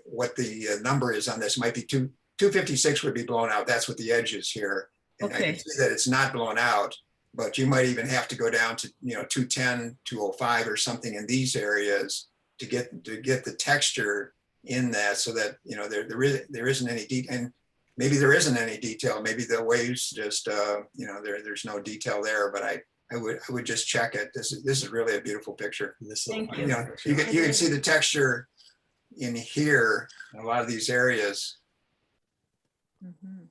what the number is on this, might be 256 would be blown out. That's what the edge is here. And I Okay. can see that it's not blown out, but you might even have to go down to 210, 205 or something in these areas to get the texture in that, so that there isn't any detail. And maybe there isn't any detail. Maybe the waves just there's no detail there. But I would just check it. This is really a beautiful picture. Thank you. You can see the texture in here in a lot of these areas, Mhm.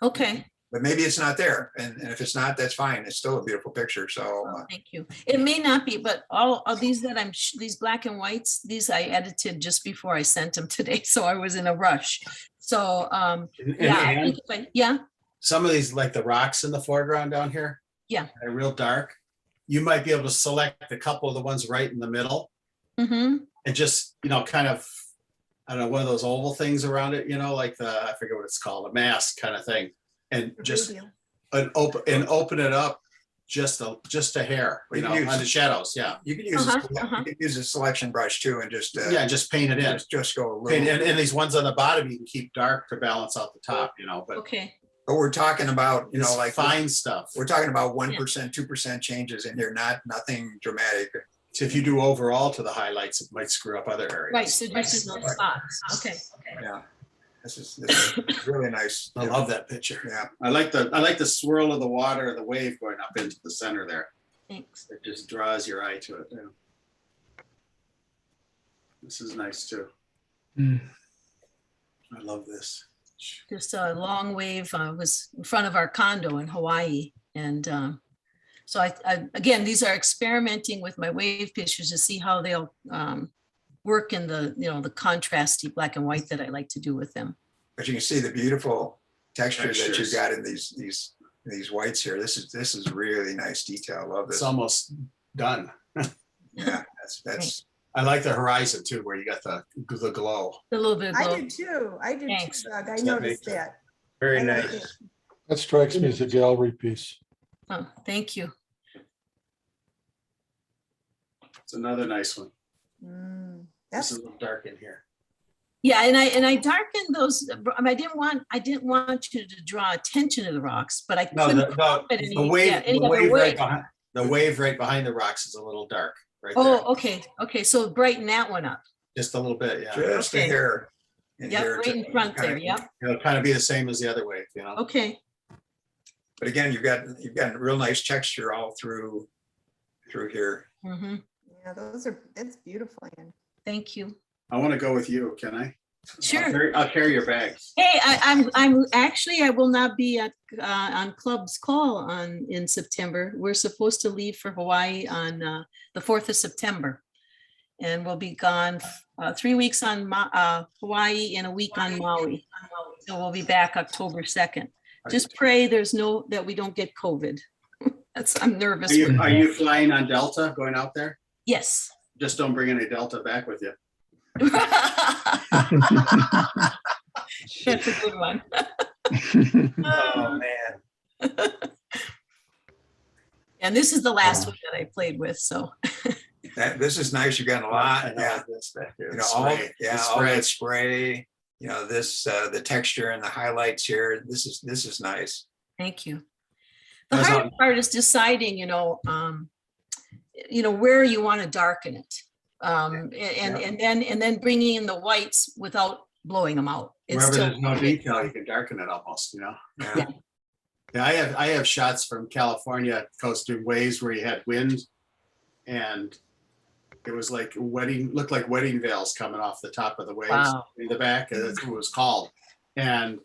Okay. but maybe it's not there. And if it's not, that's fine. It's still a beautiful picture. So Thank you. It may not be, but all of these that these black and whites, these I edited just before I sent them today. So I was in a rush. So, yeah, I think yeah. Some of these, like the rocks in the foreground down here. Yeah. They're real dark. You might be able to select a couple of the ones right in the middle Mm-hmm. and just, kind of, I don't know, one of those oval things around it, like I forget what it's called, a mask kind of thing. And just Radial. open it up just a hair, Well, you can use- on the shadows. Yeah. you can use Uh-huh. you can use a selection brush too, and just Yeah. Just paint it in. just go a little. And these ones on the bottom, you can keep dark to balance out the top, but Okay. But we're talking about, it's like fine stuff. we're talking about 1%, 2% changes in here, nothing dramatic. So if you do overall to the highlights, it might screw up other areas. Right. So just in those spots. Okay. Yeah, this is really nice. I love that picture. Yeah, I like the swirl of the water, the wave going up into the center there. Thanks. It just draws your eye to it. Yeah. This is nice too. Mm. I love this. Just a long wave was in front of our condo in Hawaii. And so I again, these are experimenting with my wave pictures to see how they'll work in the, the contrasty black and white that I like to do with them. but you can see the beautiful texture that you Textures. got in these whites here. This is really nice detail. I love It's this. almost done. Yeah, that's I like the horizon too, where you got the glow. A little bit of I glow. do too. I do Thanks. too, Doug. I That noticed makes- that. Very I like nice. it. That strikes me as a gallery piece. Oh, thank you. It's another nice one. Mm, This That's is a little dark in here. Yeah, and I darkened those. I mean, I didn't want you to draw attention to the rocks, but I No, couldn't come up with the any, wave, yeah, any the other wave way. right behind, the wave right behind the rocks is a little dark, right there. Oh, okay. So brighten that one up. Just a little bit, yeah. just a Okay. hair. in Yep, here right to in front there. kinda- Yep. It'll kind of be the same as the other wave, Okay. But again, you've got real nice texture all through here. Hmm. yeah, that's beautiful. Ann. Thank you. I want to go with you, can I? Sure. I'll carry your bags. Hey, I'm actually, I will not be at on Club's call in September. We're supposed to leave for Hawaii on the 4th of September. And we'll be gone 3 weeks on Hawaii and a week on Maui. So we'll be back October 2nd. Just pray that we don't get COVID. I'm nervous. Are you flying on Delta going out there? Yes. Just don't bring any Delta back with you. That's a good one. Oh, man. And this is the last one that I played with, so. This is nice. You've got a lot. I know Yeah. this back here. You the know, all, spray, yeah, the all spray. that spray, you know, this, the texture and the highlights here. This is nice. Thank you. The That's hardest part is deciding, where you want to darken it. And then bringing in the whites without blowing them out. It's Wherever still there's no pretty detail, you fun. can darken it almost, you know? Yeah. Yeah, I have shots from California coasting waves where you had wind and it was like looked like wedding veils coming off the top of the waves Wow. in the back. And that's what it was called. And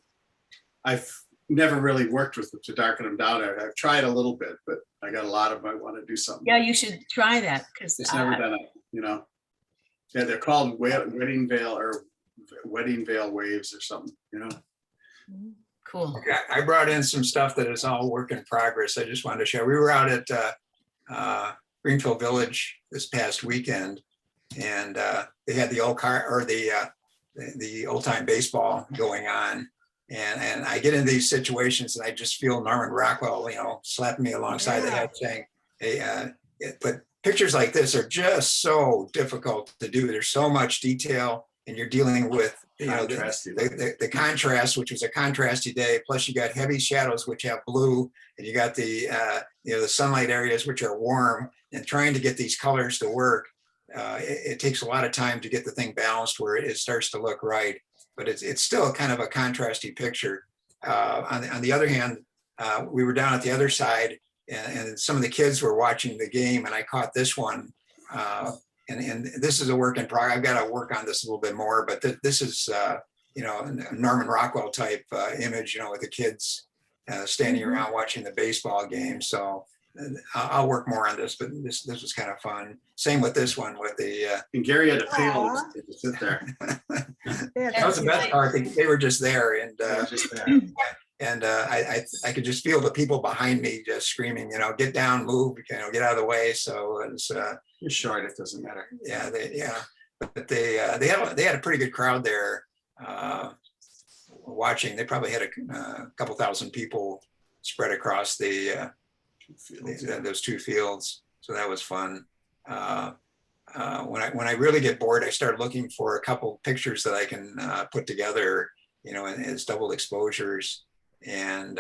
I've never really worked with them to darken them down. I've tried a little bit, but I got a lot of them. I want to do something. Yeah, you should try that because It's never done it, you know? Yeah, they're called wedding veil waves or something, you know? cool. Okay, I brought in some stuff that is all work in progress. I just wanted to share. We were out at Greenfield Village this past weekend, and they had the old car or the old time baseball going on. And I get into these situations and I just feel Norman Rockwell, slapping me alongside the head saying, hey, but pictures like this are just so difficult to do. There's so much detail and you're dealing with, the contrast, which was a contrasty day. Plus you got heavy shadows, which have blue, and you got the sunlight areas, which are warm, and trying to get these colors to work. It takes a lot of time to get the thing balanced where it starts to look right. But it's still kind of a contrasty picture. On the other hand, we were down at the other side, and some of the kids were watching the game, and I caught this one. And this is a work in progress. I've got to work on this a little bit more, but this is, a Norman Rockwell type image, with the kids standing around watching the baseball game. So I'll work more on this, but this was kind of fun. Same with this one with the. And Gary had to pay to sit there. That was the best part. They were just there, and Just there. and I could just feel the people behind me just screaming, get down, move, get out of the way. So it's You're short, it doesn't matter. but they had a pretty good crowd there watching. They probably had a couple thousand people spread across those two fields. So that was fun. When I really get bored, I start looking for a couple pictures that I can put together, as double exposures. And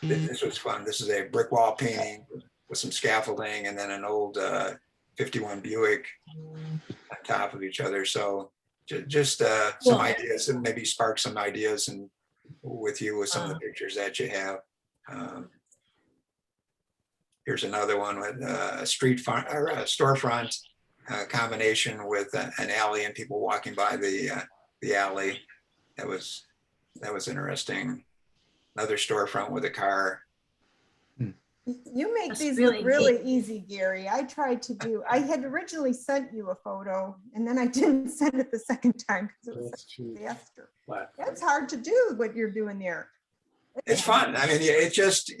this was fun. This is a brick wall painting with some scaffolding, and then an old 51 Buick on top of each other. So just some ideas, and maybe spark some ideas and with some of the pictures that you have. Here's another one with a storefront combination with an alley and people walking by the alley. That was interesting. Another storefront with a car. You make That's these really look really easy, Gary. I had originally sent you a photo and then I didn't send it the second time because it was such a disaster. That's hard to do what you're doing there. It's fun. I mean, it just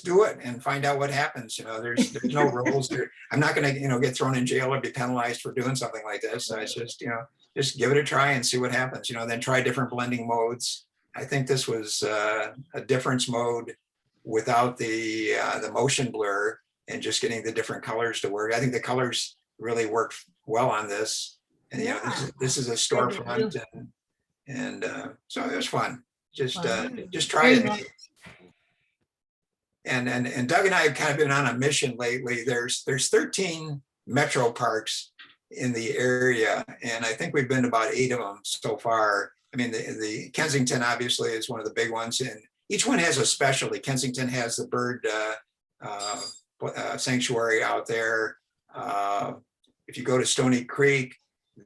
do it and find out what happens. There's no rules there. I'm not going to, get thrown in jail or be penalized for doing something like this. So it's just, just give it a try and see what happens, then try different blending modes. I think this was a difference mode without the motion blur and just getting the different colors to work. I think the colors really work well on this. And, this is a storefront and so it was fun. Just try it. And Doug and I have kind of been on a mission lately. There's 13 metro parks in the area, and I think we've been to about 8 of them so far. I mean, the Kensington obviously is one of the big ones, and each one has a specialty. Kensington has the bird sanctuary out there. If you go to Stony Creek,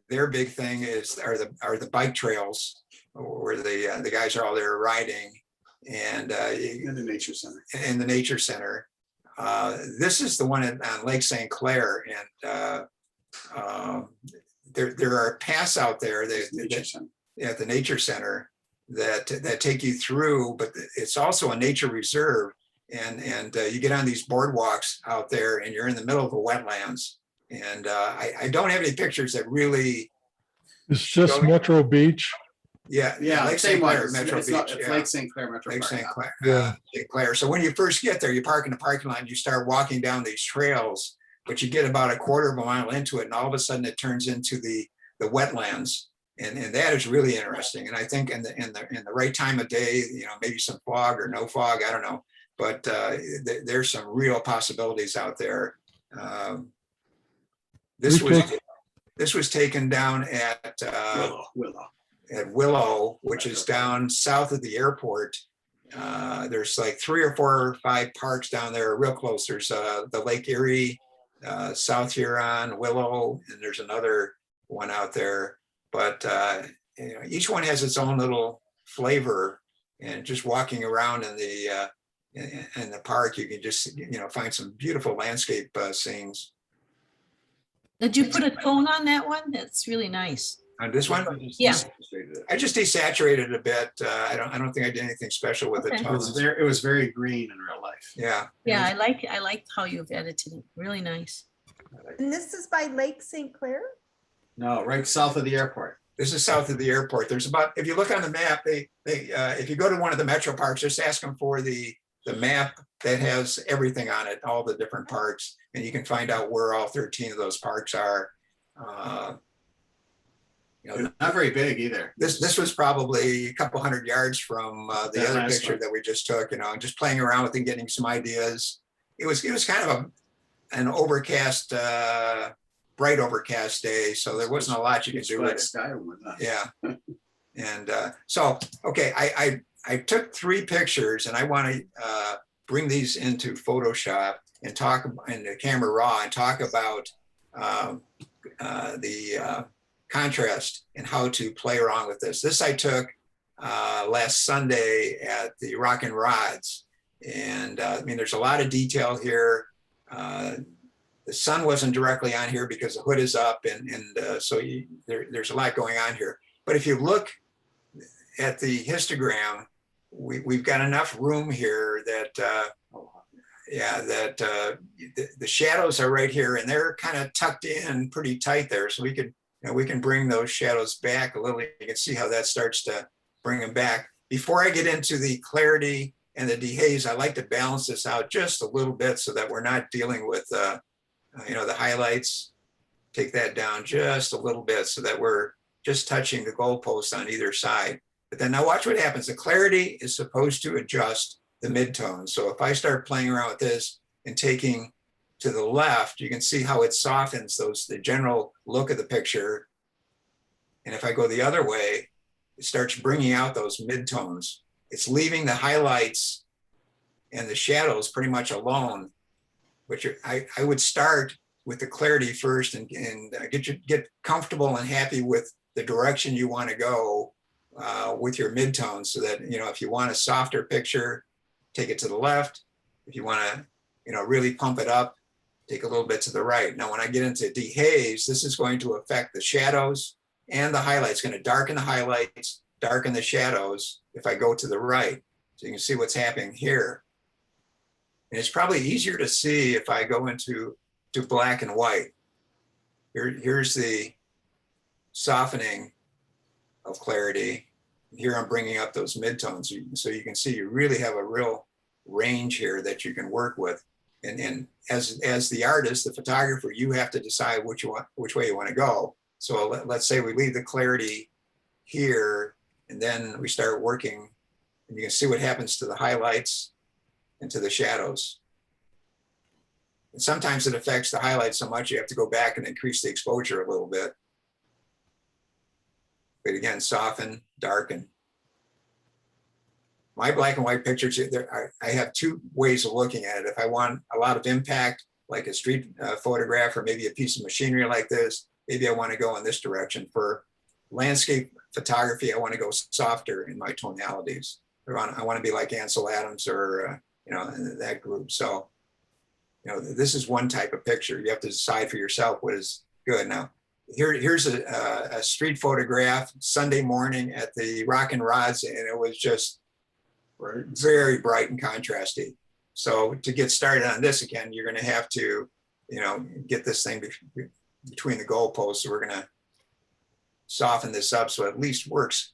their big thing are the bike trails where the guys are all there riding. And In the nature center. In the nature center. This is the one on Lake St. Clair, and there are paths out there at the nature center that take you through, but it's also a nature reserve. and you get on these boardwalks out there and you're in the middle of the wetlands. And I don't have any pictures that really, It's just Metro Beach. yeah. Yeah, Lake same St. one. Clair, Metro It's Beach. Yeah. Lake St. Clair Metro Lake Park. St. Clair. Yeah. St. Clair. So when you first get there, you park in the parking lot and you start walking down these trails, but you get about a quarter of a mile into it, and all of a sudden it turns into the wetlands, and that is really interesting. And I think in the right time of day, maybe some fog or no fog, I don't know, but there's some real possibilities out there. This was taken down at Willow, which is down south of the airport. There's like 3 or 4 or 5 parks down there real close. There's the Lake Erie, South Huron, Willow, and there's another one out there. But each one has its own little flavor. And just walking around in the park, you can just find some beautiful landscape scenes. Did you put a tone on that one? That's really nice. On this one, Yeah. I just desaturated it a bit. I don't think I did anything special with Okay. it. It was very green in real life. Yeah. Yeah, I like how you've edited it. Really nice. And this is by Lake St. Clair? No, right south of the airport. This is south of the airport. There's about, if you look on the map, if you go to one of the metro parks, just ask them for the map that has everything on it, all the different parks, and you can find out where all 13 of those parks are. Not very big either. This was probably a couple hundred yards from the That other last picture one. that we just took, just playing around with it, getting some ideas. It was kind of an overcast, bright overcast day, so there wasn't a lot you could do with it. Sky and whatnot. Yeah. And so, okay, I took 3 pictures, and I want to bring these into Photoshop and talk in the Camera Raw and talk about the contrast and how to play around with this. This I took last Sunday at the Rock and Rods. And there's a lot of detail here. The sun wasn't directly on here because the hood is up, and so there's a lot going on here. But if you look at the histogram, we've got enough room here that the shadows are right here, and they're kind of tucked in pretty tight there. So we can bring those shadows back a little. You can see how that starts to bring them back. Before I get into the clarity and the dehaze, I like to balance this out just a little bit so that we're not dealing with the highlights. Take that down just a little bit so that we're just touching the goalpost on either side. But then now watch what happens. The clarity is supposed to adjust the midtones. So if I start playing around with this and taking to the left, you can see how it softens the general look of the picture. And if I go the other way, it starts bringing out those midtones. It's leaving the highlights and the shadows pretty much alone. But I would start with the clarity first and get comfortable and happy with the direction you want to go with your midtones, so that if you want a softer picture, take it to the left. If you want to really pump it up, take a little bit to the right. Now when I get into dehaze, this is going to affect the shadows and the highlights. It's going to darken the highlights, darken the shadows if I go to the right. So you can see what's happening here. And it's probably easier to see if I go into black and white. Here's the softening of clarity. Here I'm bringing up those midtones. So you can see you really have a real range here that you can work with. And as the artist, the photographer, you have to decide which way you want to go. So let's say we leave the clarity here, and then we start working, and you can see what happens to the highlights and to the shadows. And sometimes it affects the highlights so much you have to go back and increase the exposure a little bit. But again, soften, darken. My black and white pictures, I have 2 ways of looking at it. If I want a lot of impact, like a street photograph, or maybe a piece of machinery like this, maybe I want to go in this direction. For landscape photography, I want to go softer in my tonalities. I want to be like Ansel Adams or that group. So this is one type of picture. You have to decide for yourself what is good. Now, here's a street photograph Sunday morning at the Rock and Rods, and it was just very bright and contrasty. So to get started on this again, you're going to have to, get this thing between the goalposts. So we're going to soften this up so it at least works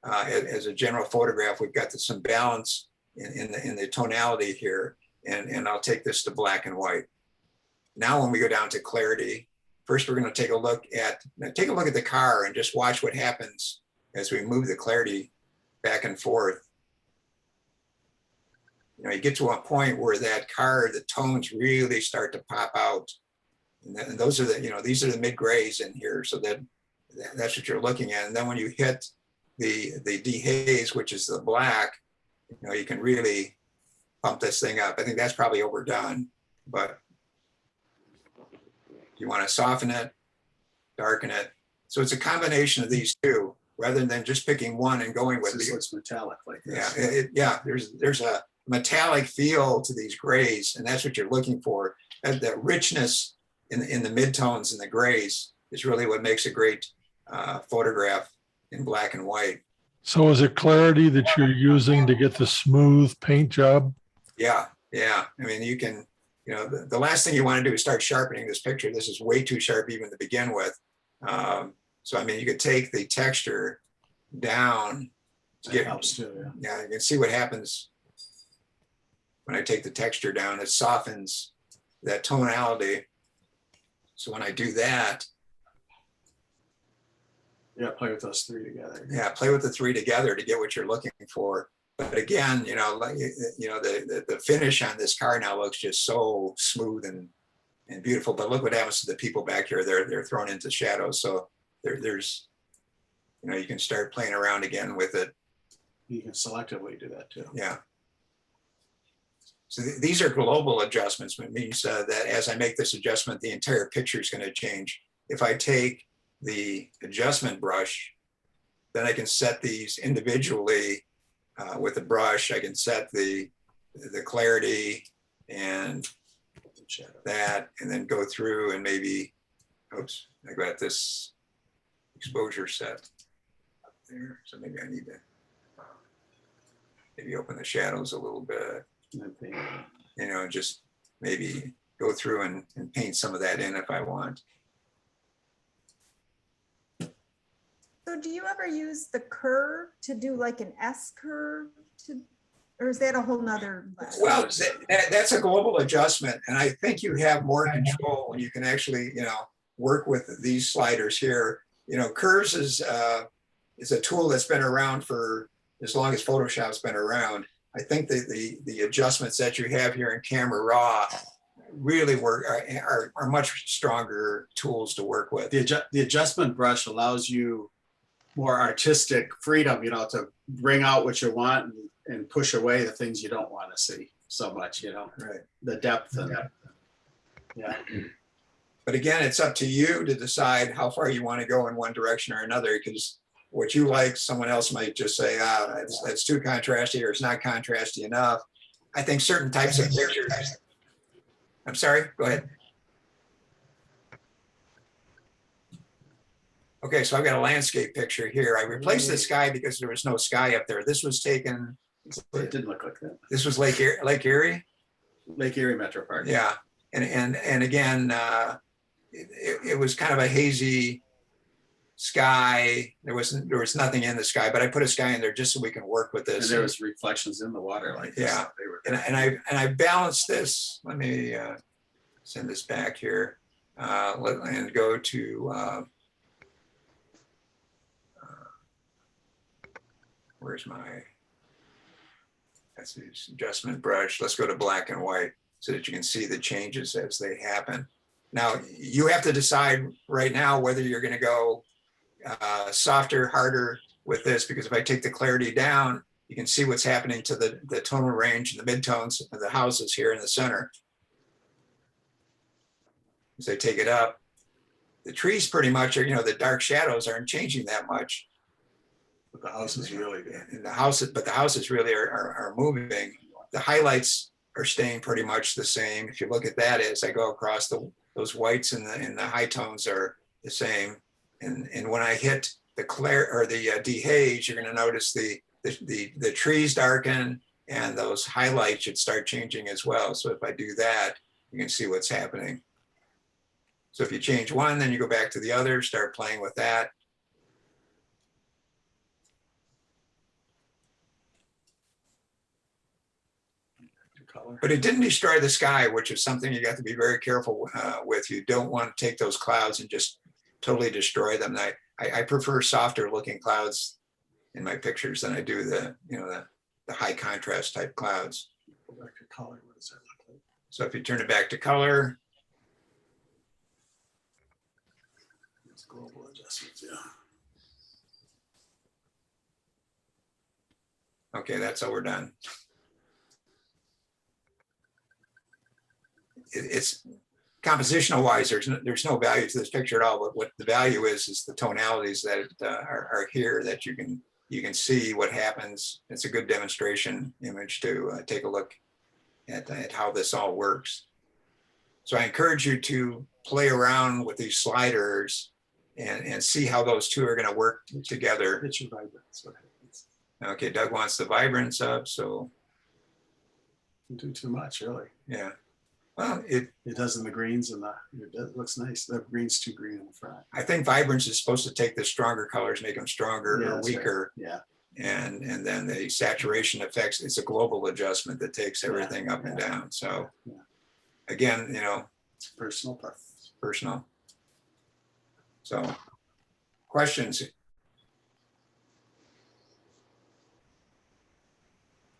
as a general photograph. We've got some balance in the tonality here, and I'll take this to black and white. Now, when we go down to clarity, first we're going to take a look at the car and just watch what happens as we move the clarity back and forth. You get to a point where that car, the tones really start to pop out. And those are these are the mid grays in here. So that's what you're looking at. And then when you hit the dehaze, which is the black, you can really pump this thing up. I think that's probably overdone, but you want to soften it, darken it. So it's a combination of these two, rather than just picking one and going with This it. looks metallic like this. There's a metallic feel to these grays, and that's what you're looking for. And that richness in the midtones and the grays is really what makes a great photograph in black and white. So is it clarity that you're using to get the smooth paint job? Yeah. I mean, you can, the last thing you want to do is start sharpening this picture. This is way too sharp even to begin with. So, I mean, you could take the texture down. That helps too, yeah. Yeah, you can see what happens when I take the texture down. It softens that tonality. So when I do that, Yeah, play with those three together. yeah, play with the three together to get what you're looking for. But again, the finish on this car now looks just so smooth and beautiful. But look what happens to the people back here. They're thrown into shadows. So there's, you can start playing around again with it. You can selectively do that too. Yeah. So these are global adjustments, which means that as I make this adjustment, the entire picture is going to change. If I take the adjustment brush, then I can set these individually with the brush. I can set the clarity and that, and then go through and maybe, oops, I got this exposure set up there. So maybe I need to maybe open the shadows a little bit. Just maybe go through and paint some of that in if I want. So do you ever use the curve to do like an S curve or is that a whole nother? Well, that's a global adjustment. And I think you have more control when you can actually, work with these sliders here. Curves is a tool that's been around for as long as Photoshop's been around. I think the adjustments that you have here in Camera Raw really are much stronger tools to work with. The adjustment brush allows you more artistic freedom, to bring out what you want and push away the things you don't want to see so much, Right. The depth and yeah. But again, it's up to you to decide how far you want to go in one direction or another, because what you like, someone else might just say, that's too contrasty or it's not contrasty enough. I think certain types of pictures. I'm sorry, go ahead. Okay, so I've got a landscape picture here. I replaced the sky because there was no sky up there. This was taken. It didn't look like that. This was Lake Erie. Lake Erie Metro Park. Yeah, and again, it was kind of a hazy sky. There was nothing in the sky, but I put a sky in there just so we can work with this. And there was reflections in the water like this. Yeah, They were, and I balanced this. Let me send this back here and go to. Where's that's the adjustment brush. Let's go to black and white so that you can see the changes as they happen. Now, you have to decide right now whether you're going to go softer, harder with this, because if I take the clarity down, you can see what's happening to the tonal range and the midtones of the houses here in the center. As I take it up, the trees pretty much are, the dark shadows aren't changing that much. but the house is really good. And the houses really are moving. The highlights are staying pretty much the same. If you look at that as I go across, those whites and the high tones are the same. And when I hit the dehaze, you're going to notice the trees darken and those highlights should start changing as well. So if I do that, you can see what's happening. So if you change one, then you go back to the other, start playing with that. Color. But it didn't destroy the sky, which is something you got to be very careful with. You don't want to take those clouds and just totally destroy them. I prefer softer looking clouds in my pictures than I do the high contrast type clouds. Go back to color. What does that look like? So if you turn it back to color, It's global adjustments, yeah. okay, that's how we're done. It's compositional wise, there's no value to this picture at all. But what the value is the tonalities that are here that you can see what happens. It's a good demonstration image to take a look at how this all works. So I encourage you to play around with these sliders and see how those two are going to work together. It's your vibrance. What happens? Okay, Doug wants the vibrance up, so You do too much, really. yeah. Well, it does in the greens and it looks nice. The green's too green in the front. I think vibrance is supposed to take the stronger colors, make them stronger Yeah, or that's right. weaker. Yeah. And then the saturation effects, it's a global adjustment that takes everything up and yeah. down. So Yeah. again, It's personal preference. personal. So questions?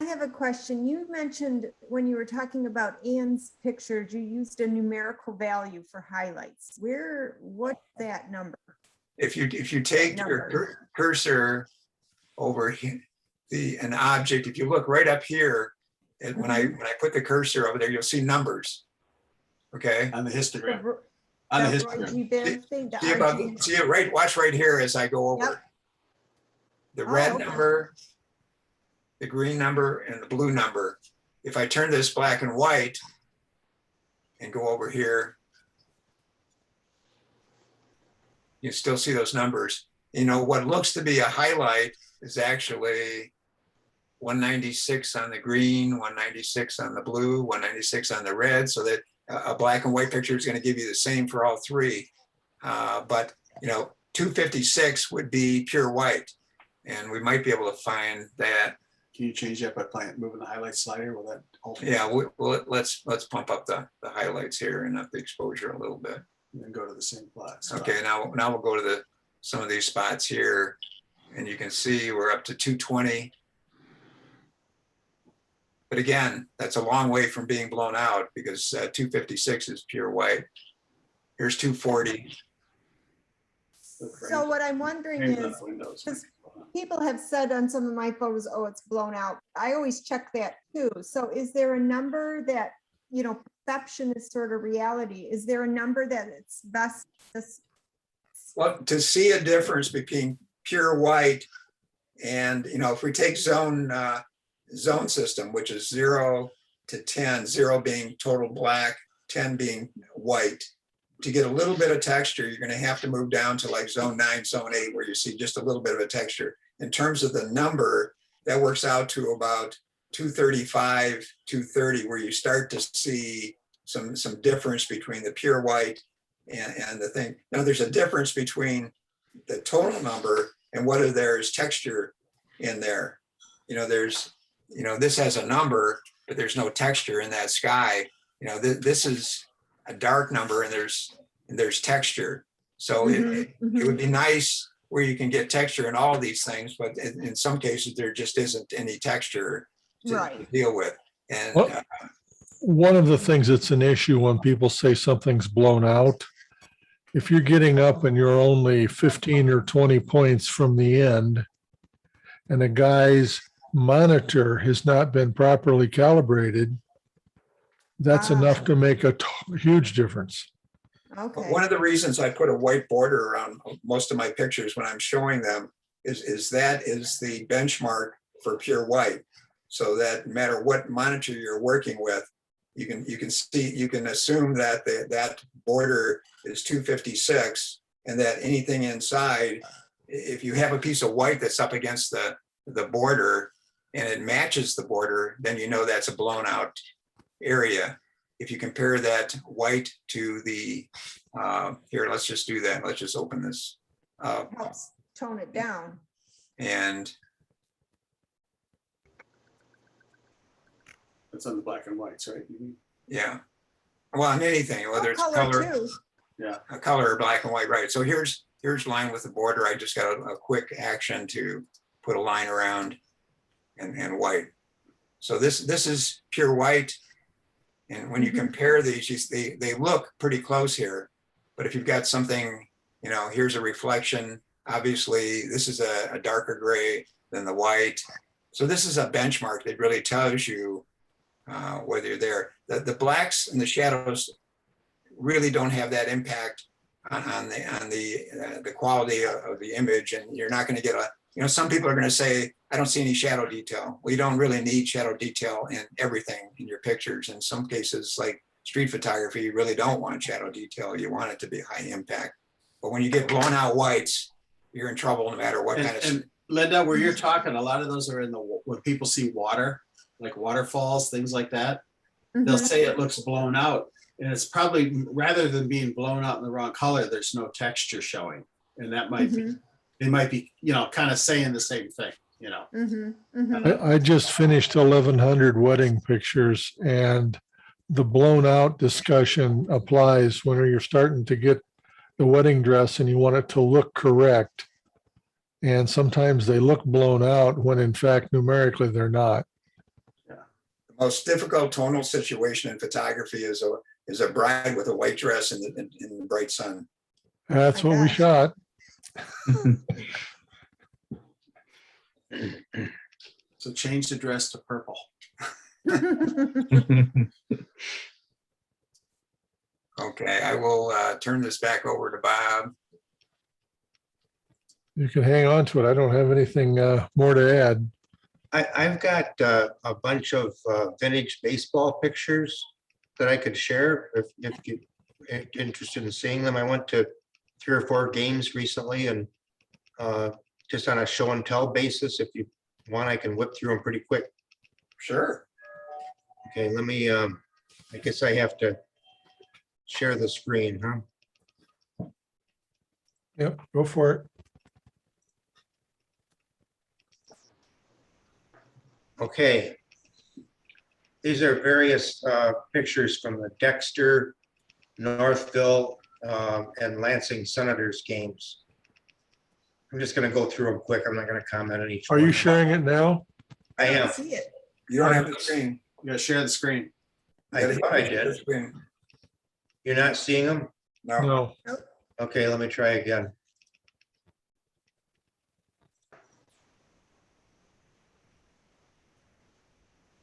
I have a question. You mentioned when you were talking about Ann's pictures, you used a numerical value for highlights. What's that number? If you take your cursor over an object, if you look right up here, and when I put the cursor over there, you'll see numbers. Okay. On the histogram. The On the Roy histogram. G. Biv thing, the See it right, watch right here as I go over. Yep. The Oh, red okay. number, the green number, and the blue number. If I turn this black and white and go over here, you still see those numbers. You know, what looks to be a highlight is actually 196 on the green, 196 on the blue, 196 on the red, so that a black and white picture is going to give you the same for all three. But, you know, 256 would be pure white. And we might be able to find that. Can you change that by moving the highlight slider? Will that alter? Yeah, let's pump up the highlights here and up the exposure a little bit. And then go to the same plot. Okay, now we'll go to some of these spots here, and you can see we're up to 220. But again, that's a long way from being blown out because 256 is pure white. Here's 240. So what I'm wondering is, because people have said on some of my photos, oh, it's blown out. I always check that too. So is there a number that, you know, perception is sort of reality? Is there a number that it's best? Well, to see a difference between pure white and, you know, if we take zone system, which is 0 to 10, 0 being total black, 10 being white. To get a little bit of texture, you're going to have to move down to like zone 9, zone 8, where you see just a little bit of a texture. In terms of the number, that works out to about 235, 230, where you start to see some difference between the pure white and the thing. Now, there's a difference between the total number and whether there's texture in there. You know, this has a number, but there's no texture in that sky. You know, this is a dark number and there's texture. So it would be nice where you can get texture in all of these things, but in some cases there just isn't any texture to deal with. And one of the things that's an issue when people say something's blown out, if you're getting up and you're only 15 or 20 points from the end and a guy's monitor has not been properly calibrated, that's enough to make a huge difference. Okay. One of the reasons I put a white border around most of my pictures when I'm showing them is that is the benchmark for pure white. So that no matter what monitor you're working with, you can assume that that border is 256 and that anything inside, if you have a piece of white that's up against the border, and it matches the border, then you know that's a blown out area. If you compare that white to the, here, let's just do that. Let's just open this up Helps tone it down. and It's on the black and whites, right? yeah. Well, on anything, whether it's color, Too. a color or black and white, right? So here's line with the border. I just got a quick action to put a line around and white. So this is pure white. And when you compare these, they look pretty close here. But if you've got something, you know, here's a reflection. Obviously, this is a darker gray than the white. So this is a benchmark that really tells you whether you're there. The blacks and the shadows really don't have that impact on the quality of the image, and you're not going to get a, you know, some people are going to say, I don't see any shadow detail. Well, you don't really need shadow detail in everything in your pictures. In some cases, like street photography, you really don't want shadow detail. You want it to be high impact. But when you get blown out whites, you're in trouble no matter what kind of. And Linda, where you're talking, a lot of those are in the, when people see water, like waterfalls, things like that, they'll say it looks blown out. And it's probably, rather than being blown out in the wrong color, there's no texture showing. And that might be, they might be, you know, kind of saying the same thing, you know. I just finished 1,100 wedding pictures, and the blown out discussion applies when you're starting to get the wedding dress and you want it to look correct. And sometimes they look blown out when in fact numerically they're not. The most difficult tonal situation in photography is a bride with a white dress in the bright sun. That's what we shot. So change the dress to purple. Okay, I will turn this back over to Bob. You can hang on to it. I don't have anything more to add. I've got a bunch of vintage baseball pictures that I could share if you're interested in seeing them. I went to 3 or 4 games recently, and just on a show and tell basis, if you want, I can whip through them pretty quick. Sure. Okay, let me, I guess I have to share the screen, huh? Yep, go for it. Okay. These are various pictures from the Dexter, Northville, and Lansing Senators games. I'm just going to go through them quick. I'm not going to comment on each Are one. you sharing it now? I am. See it. You don't have the screen. You gotta share the screen. I thought I did. Screen. You're not seeing them? No. No. Okay, let me try again.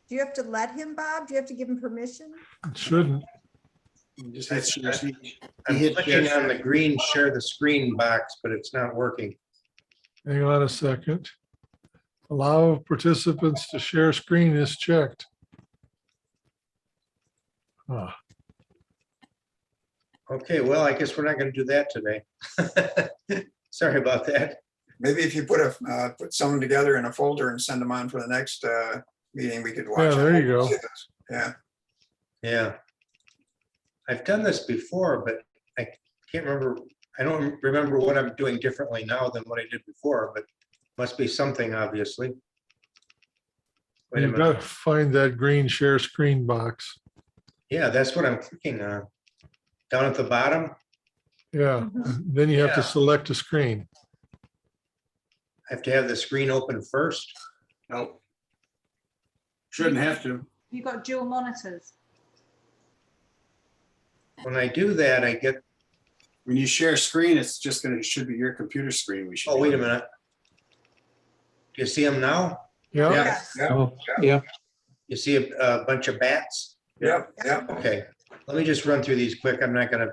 Do you have to let him, Bob? Do you have to give him permission? It shouldn't. You just hit share. I'm hit clicking share. on the green share the screen box, but it's not working. Hang on a second. Allow participants to share screen is checked. Ah, Okay, well, I guess we're not going to do that today. Sorry about that. Maybe if you put someone together in a folder and send them on for the next meeting, we could watch. Yeah, there you go. Yeah. Yeah. I've done this before, but I can't remember. I don't remember what I'm doing differently now than what I did before, but must be something, obviously. Wait a You've got minute. to find that green share screen box. Yeah, that's what I'm clicking on. Down at the bottom, Yeah, then you have to Yeah. select a screen. I have to have the screen open first. Nope. Shouldn't have to. You've got dual monitors. When I do that, I get, When you share screen, it's just gonna, it should be your computer screen. We should. oh, wait a minute. Do you see them now? Yeah, Yes. Yeah. Oh, yeah. You see a bunch of bats? Yeah. Yeah. Okay, let me just run through these quick. I'm not gonna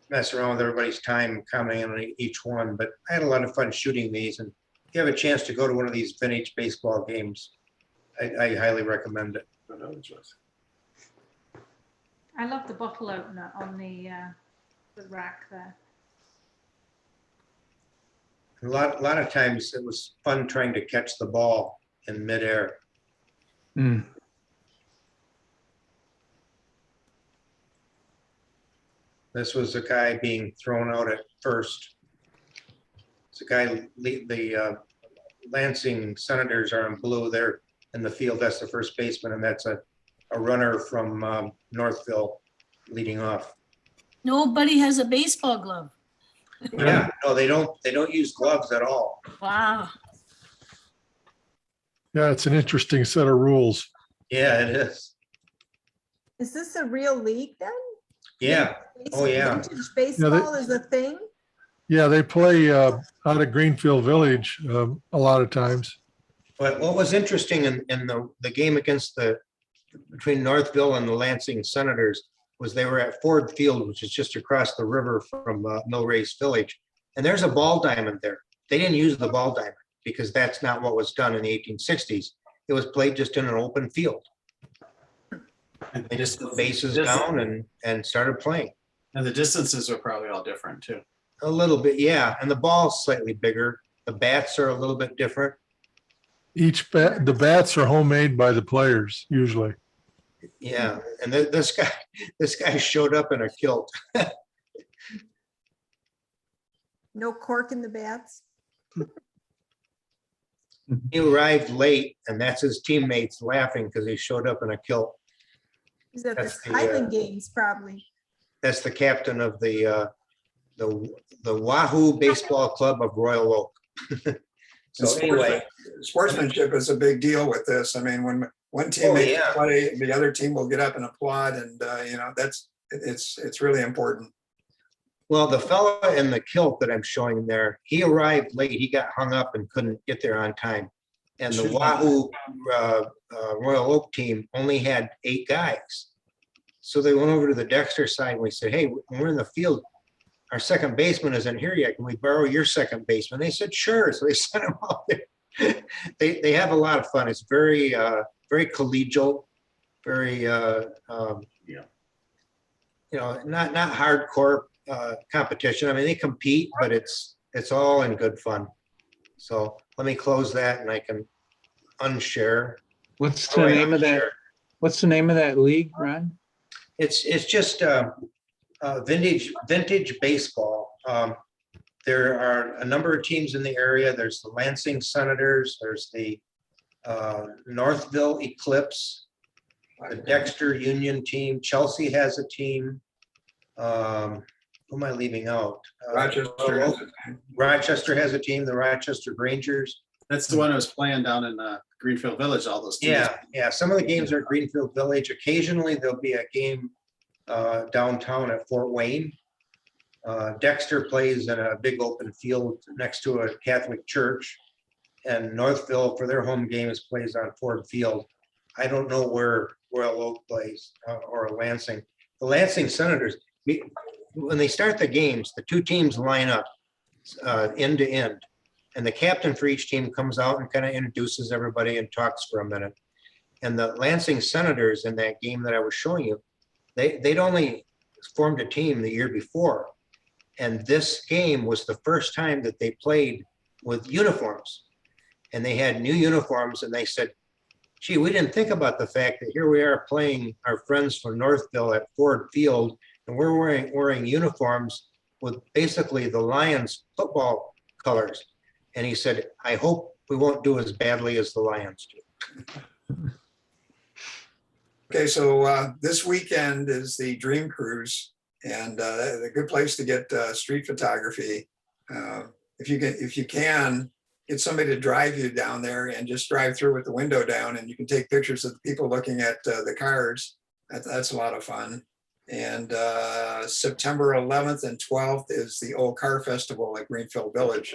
mess around with everybody's time commenting on each one, but I had a lot of fun shooting these, and if you have a chance to go to one of these vintage baseball games, I highly recommend it. I love the bottle opener on the rack there. A lot of times it was fun trying to catch the ball in midair. Hmm. This was the guy being thrown out at first. It's the guy, the Lansing Senators are in blue. They're in the field. That's the first baseman, and that's a runner from Northville leading off. Nobody has a baseball glove. Yeah, no, they don't use gloves at all. Wow. Yeah, it's an interesting set of rules. Yeah, it is. Is this a real league then? Yeah. Oh, yeah. Vintage baseball is a thing? Yeah, they play out of Greenfield Village a lot of times. But what was interesting in the game against between Northville and the Lansing Senators was they were at Ford Field, which is just across the river from Millrace Village. And there's a ball diamond there. They didn't use the ball diamond because that's not what was done in the 1860s. It was played just in an open field. And they just put bases down and started playing. And the distances are probably all different too. A little bit, yeah. And the ball's slightly bigger. The bats are a little bit different. The bats are homemade by the players usually. Yeah, and this guy showed up in a kilt. No cork in the bats? He arrived late, and that's his teammates laughing because he showed up in a kilt. He's at the That's the, Highland Games probably. That's the captain of the Wahoo Baseball Club of Royal Oak. So anyway, Sportsmanship is a big deal with this. I mean, when one team Oh, makes yeah. a play, the other team will get up and applaud, and it's really important. well, the fella in the kilt that I'm showing there, he arrived late. He got hung up and couldn't get there on time. And the Wahoo Royal Oak team only had 8 guys. So they went over to the Dexter side and we said, hey, when we're in the field, our second baseman isn't here yet. Can we borrow your second baseman? They said, sure. So they sent him out there. They have a lot of fun. It's very collegial, very, not hardcore competition. I mean, they compete, but it's all in good fun. So let me close that and I can unshare. What's Oh, the yeah, name of that? share. What's the name of that league, Ron? It's just vintage baseball. There are a number of teams in the area. There's the Lansing Senators. There's the Northville Eclipse, the Dexter Union team. Chelsea has a team. Who am I leaving out? Rochester has a team, the Rochester Rangers. That's the one I was playing down in Greenfield Village, all those teams. Yeah. Some of the games are at Greenfield Village. Occasionally there'll be a game downtown at Fort Wayne. Dexter plays in a big open field next to a Catholic church. And Northville, for their home games, plays on Ford Field. I don't know where Royal Oak plays or Lansing. The Lansing Senators, when they start the games, the 2 teams line up end to end. And the captain for each team comes out and kind of introduces everybody and talks for a minute. And the Lansing Senators in that game that I was showing you, they'd only formed a team the year before. And this game was the first time that they played with uniforms. And they had new uniforms and they said, gee, we didn't think about the fact that here we are playing our friends from Northville at Ford Field, and we're wearing uniforms with basically the Lions football colors. And he said, I hope we won't do as badly as the Lions do. Okay, so this weekend is the Dream Cruise, and a good place to get street photography. If you can, get somebody to drive you down there and just drive through with the window down, and you can take pictures of the people looking at the cars. That's a lot of fun. And September 11th and 12th is the Old Car Festival at Greenfield Village,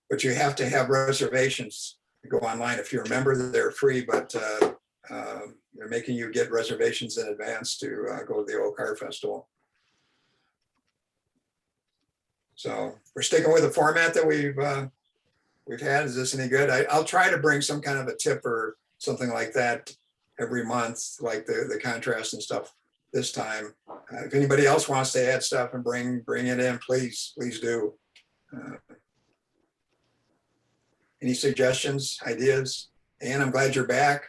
but you have to have reservations to go online. If you're a member, they're free, but they're making you get reservations in advance to go to the Old Car Festival. So we're sticking with the format that we've had. Is this any good? I'll try to bring some kind of a tip or something like that every month, like the contrast and stuff this time. If anybody else wants to add stuff and bring it in, please do. Any suggestions, ideas? Ann, I'm glad you're back.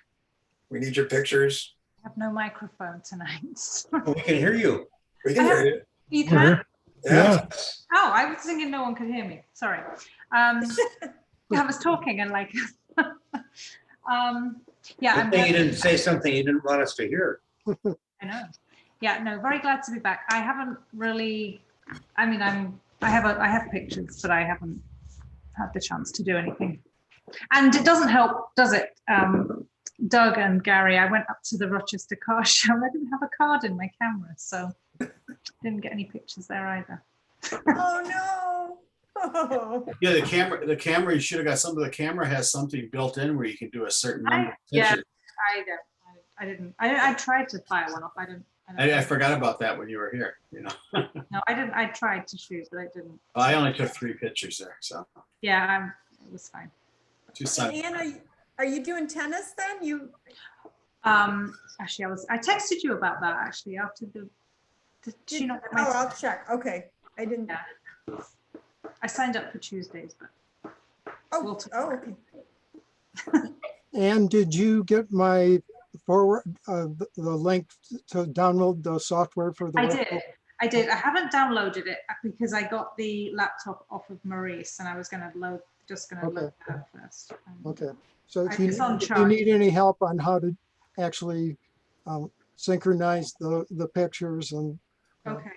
We need your pictures. I have no microphone tonight. Oh, we can hear you. We can hear you. You We're can? here. Yeah. Oh, I was thinking no one could hear me. Sorry. I was talking and like, yeah, Good I'm thing you glad- didn't say something you didn't want us to hear. I know. Yeah, no, very glad to be back. I haven't really, I mean, I have pictures, but I haven't had the chance to do anything. And it doesn't help, does it? Doug and Gary, I went up to the Rochester car show. I didn't have a card in my camera, so didn't get any pictures there either. Oh, no. Oh. Yeah, the camera, you should have got some of the camera has something built in where you can do a certain number of Yeah. pictures. I tried to fire one off. I forgot about that when you were here, you know. No, I didn't. I tried to shoot, but I didn't. Well, I only took 3 pictures there, so. Yeah, it was fine. Two sun. Ann, are you doing tennis then? Actually, I texted you about that actually after the. Did you not get my? Oh, I'll check. Okay. I didn't. Yeah. I signed up for Tuesdays, but Oh, We'll talk oh, about it. okay. And did you get my forward, the link to download the software for the? I web- did. I haven't downloaded it because I got the laptop off of Maurice and I was gonna load Okay. that first. Okay, so if It's on if you charge. need any help on how to actually synchronize the pictures and Okay.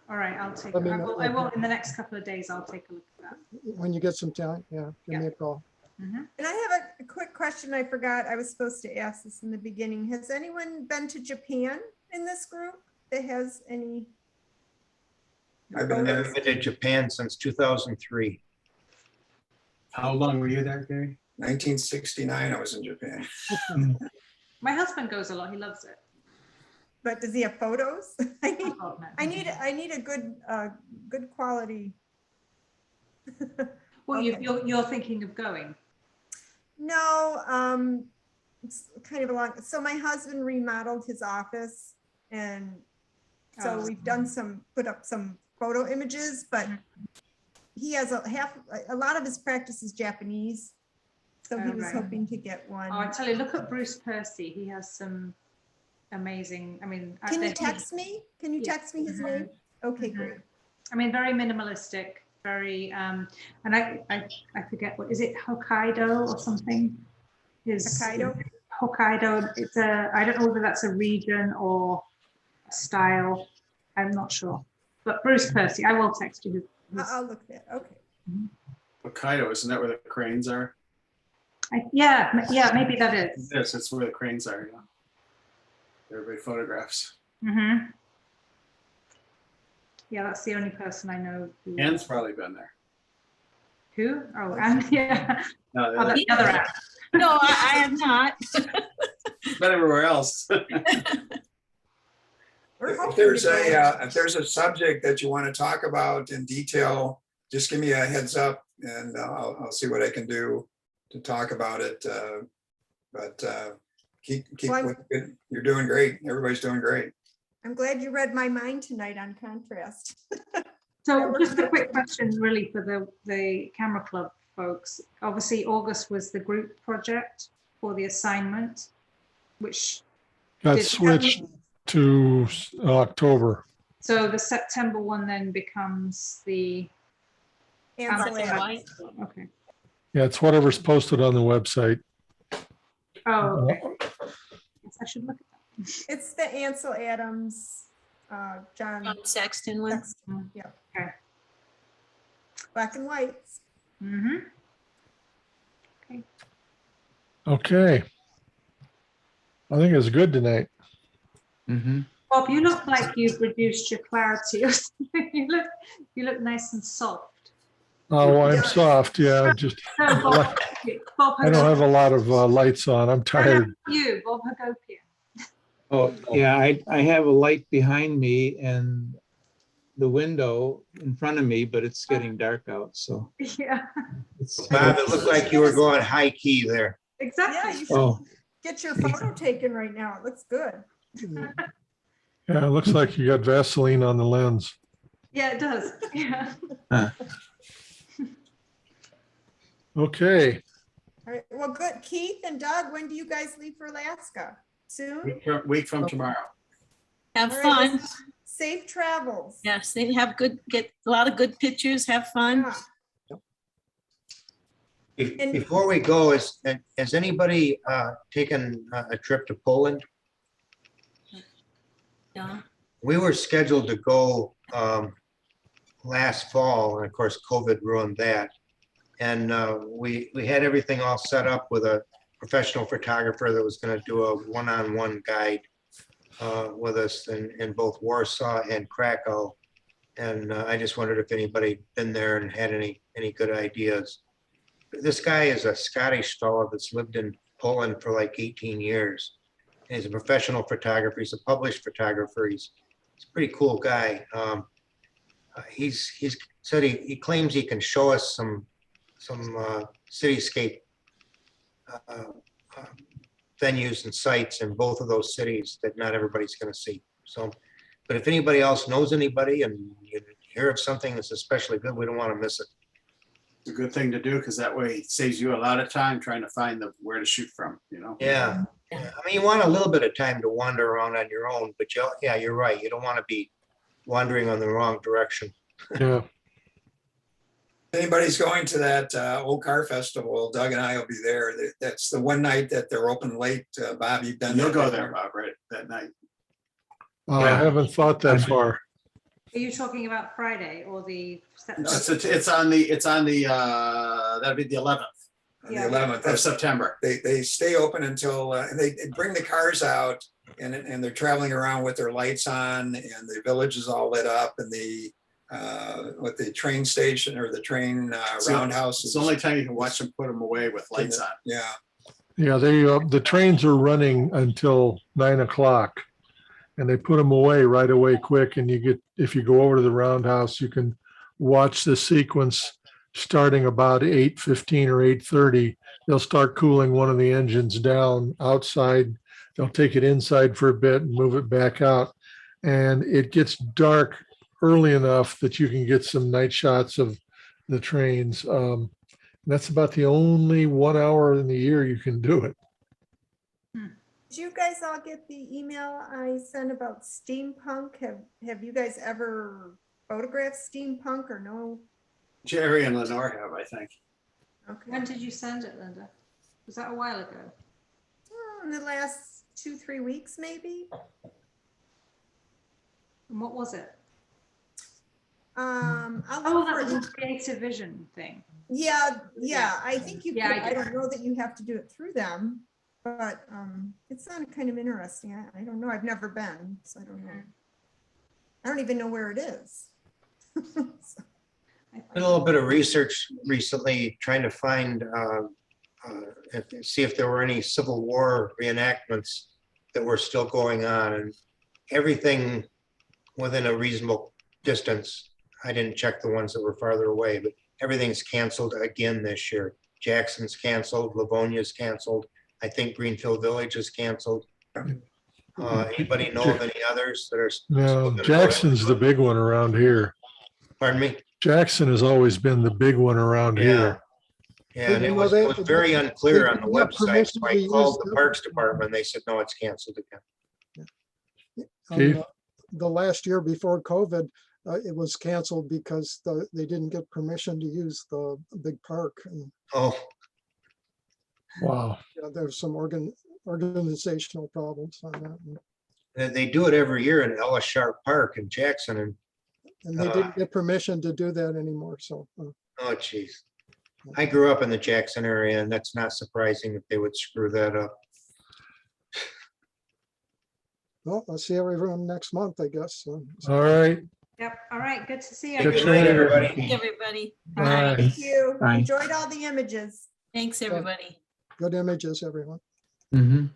All right, I'll take. Let me I know. will in the next couple of days. I'll take a look at that. when you get some time, yeah, give me a call. Mhm. And I have a quick question I forgot. I was supposed to ask this in the beginning. Has anyone been to Japan in this group that has any? I've been Never there. been to Japan since 2003. How long were you there, Gary? 1969, I was in Japan. My husband goes a lot. He loves it. But does he have photos? I need, Oh, God, no. I need a good quality. Well, okay. you're thinking of going. No, it's kind of a long, so my husband remodeled his office and so Oh. we've done put up some photo images, but he has a lot of his practice is Japanese. So he Oh, was right. hoping to get one. Oh, I tell you, look at Bruce Percy. He has some amazing. I mean, Can you he- text me? Can you Yeah. text me his name? Okay, Mhm. great. I mean, very minimalistic. Very. And I forget what is it, Hokkaido or something? Hokkaido? Hokkaido. It's a. I don't know whether that's a region or a style. I'm not sure. But Bruce Percy, I will text you. his- I'll look there. Okay. Hokkaido, isn't that where the cranes are? yeah, maybe that is. Yes, that's where the cranes are, yeah. Everybody photographs. Mm-hmm. Yeah, that's the only person I know. Ann's probably been there. Who? Oh, and yeah, No, other they've app. No, I have not. been everywhere else. We're If hoping there's to go. if there's a subject that you want to talk about in detail, just give me a heads up and I'll see what I can do to talk about it. But keep Well, I'm- with it. You're doing great. Everybody's doing great. I'm glad you read my mind tonight on contrast. So just a quick question really for the Camera Club folks. Obviously, August was the group project for the assignment, which Got did- switched to October. So the September one then becomes the, Ansel Black and Adams. white. okay. Yeah, it's whatever's posted on the website. Oh, okay. Guess I should look at It's the Ansel Adams, John. John Sexton one. Sexton, yeah. Okay. Black and white. that. Mm-hmm. Okay. I think it's good tonight. Mm-hmm. Bob, you look like you've reduced your clarity or something. You look nice and soft. Oh, I'm Yeah. soft. Yeah, just, So Bob, Bob I don't have a lot of lights on. I'm tired. You, Bob Hagopian. Oh, yeah, I have a light behind me and the window in front of me, but it's getting dark out, so. Yeah, it's- Bob, it looked like you were going high key there. Yeah, exactly. you should Oh, get your photo taken right now. It looks good. Yeah, it looks like you got Vaseline on the lens. Yeah, it does. Yeah. Okay. All right, well, good. Keith and Doug, when do you guys leave for Alaska? Soon? Week from tomorrow. Have All right, fun. Safe travels. Yes, they have get a lot of good pictures, have fun. Yeah. And- Before we go, has anybody taken a trip to Poland? Yeah. We were scheduled to go last fall, and of course, COVID ruined that. And we had everything all set up with a professional photographer that was going to do a one-on-one guide with us in both Warsaw and Krakow. And I just wondered if anybody been there and had any good ideas. This guy is a Scottish fellow that's lived in Poland for like 18 years. He's a professional photographer. He's a published photographer. He's a pretty cool guy. He's said he claims he can show us some cityscape venues and sites in both of those cities that not everybody's going to see. So, but if anybody else knows anybody and you hear of something that's especially good, we don't want to miss it. It's a good thing to do because that way it saves you a lot of time trying to find where to shoot from, you know? Yeah. I mean, you want a little bit of time to wander around on your own, but yeah, you're right. You don't want to be wandering on the wrong direction. Yeah. If anybody's going to that Old Car Festival, Doug and I will be there. That's the one night that they're open late. Bob, you've been You'll there. go there, Bob, right, that night. I haven't thought that far. Are you talking about Friday or the? No, it's on the that'll be the 11th On the Yeah. 11th. of September. They stay open until, and they bring the cars out and they're traveling around with their lights on and the village is all lit up and the train station or the train roundhouse. It's the only time you can watch them put them away with lights on. Yeah. Yeah, the trains are running until 9 o'clock. And they put them away right away quick. And if you go over to the roundhouse, you can watch the sequence starting about 8:15 or 8:30. They'll start cooling one of the engines down outside. They'll take it inside for a bit and move it back out. And it gets dark early enough that you can get some night shots of the trains. That's about the only 1 hour in the year you can do it. Did you guys all get the email I sent about steampunk? Have you guys ever photographed steampunk or no? Jerry and Lenore have, I think. Okay. When did you send it, Linda? Was that a while ago? In the last 2-3 weeks, maybe. And what was it? I'll Oh, look that for was it. a creative vision thing. Yeah. I think you Yeah, could, I I did. don't know that you have to do it through them, but it sounded kind of interesting. I don't know. I've never been, so I don't know. I don't even know where it is. So, Did a little bit of research recently, trying to find, see if there were any Civil War reenactments that were still going on, and everything within a reasonable distance. I didn't check the ones that were farther away, but everything's canceled again this year. Jackson's canceled, Livonia's canceled. I think Greenfield Village is canceled. Anybody know of any others that are? No, Jackson's the big one around here. Pardon me? Jackson has always been the big one around here. Yeah, and You it know, was they- very unclear on the they got website, permission so to I use called the the- Parks Department, they said, no, it's canceled again. Keith? The last year before COVID, it was canceled because they didn't get permission to use the big park. And Oh, Wow. there's some organizational problems on that. and they do it every year in Ellis Sharp Park in Jackson, and, And they didn't get permission to do that anymore. So, oh geez. I grew up in the Jackson area, and that's not surprising if they would screw that up. well, I'll see everyone next month, I guess. So, All right. Yep. All right. Good to see you. Good Catch you night, later. everybody. Everybody. Bye. Bye. Thank you. Bye. Enjoyed all the images. Thanks, everybody. good images, everyone. Mhm.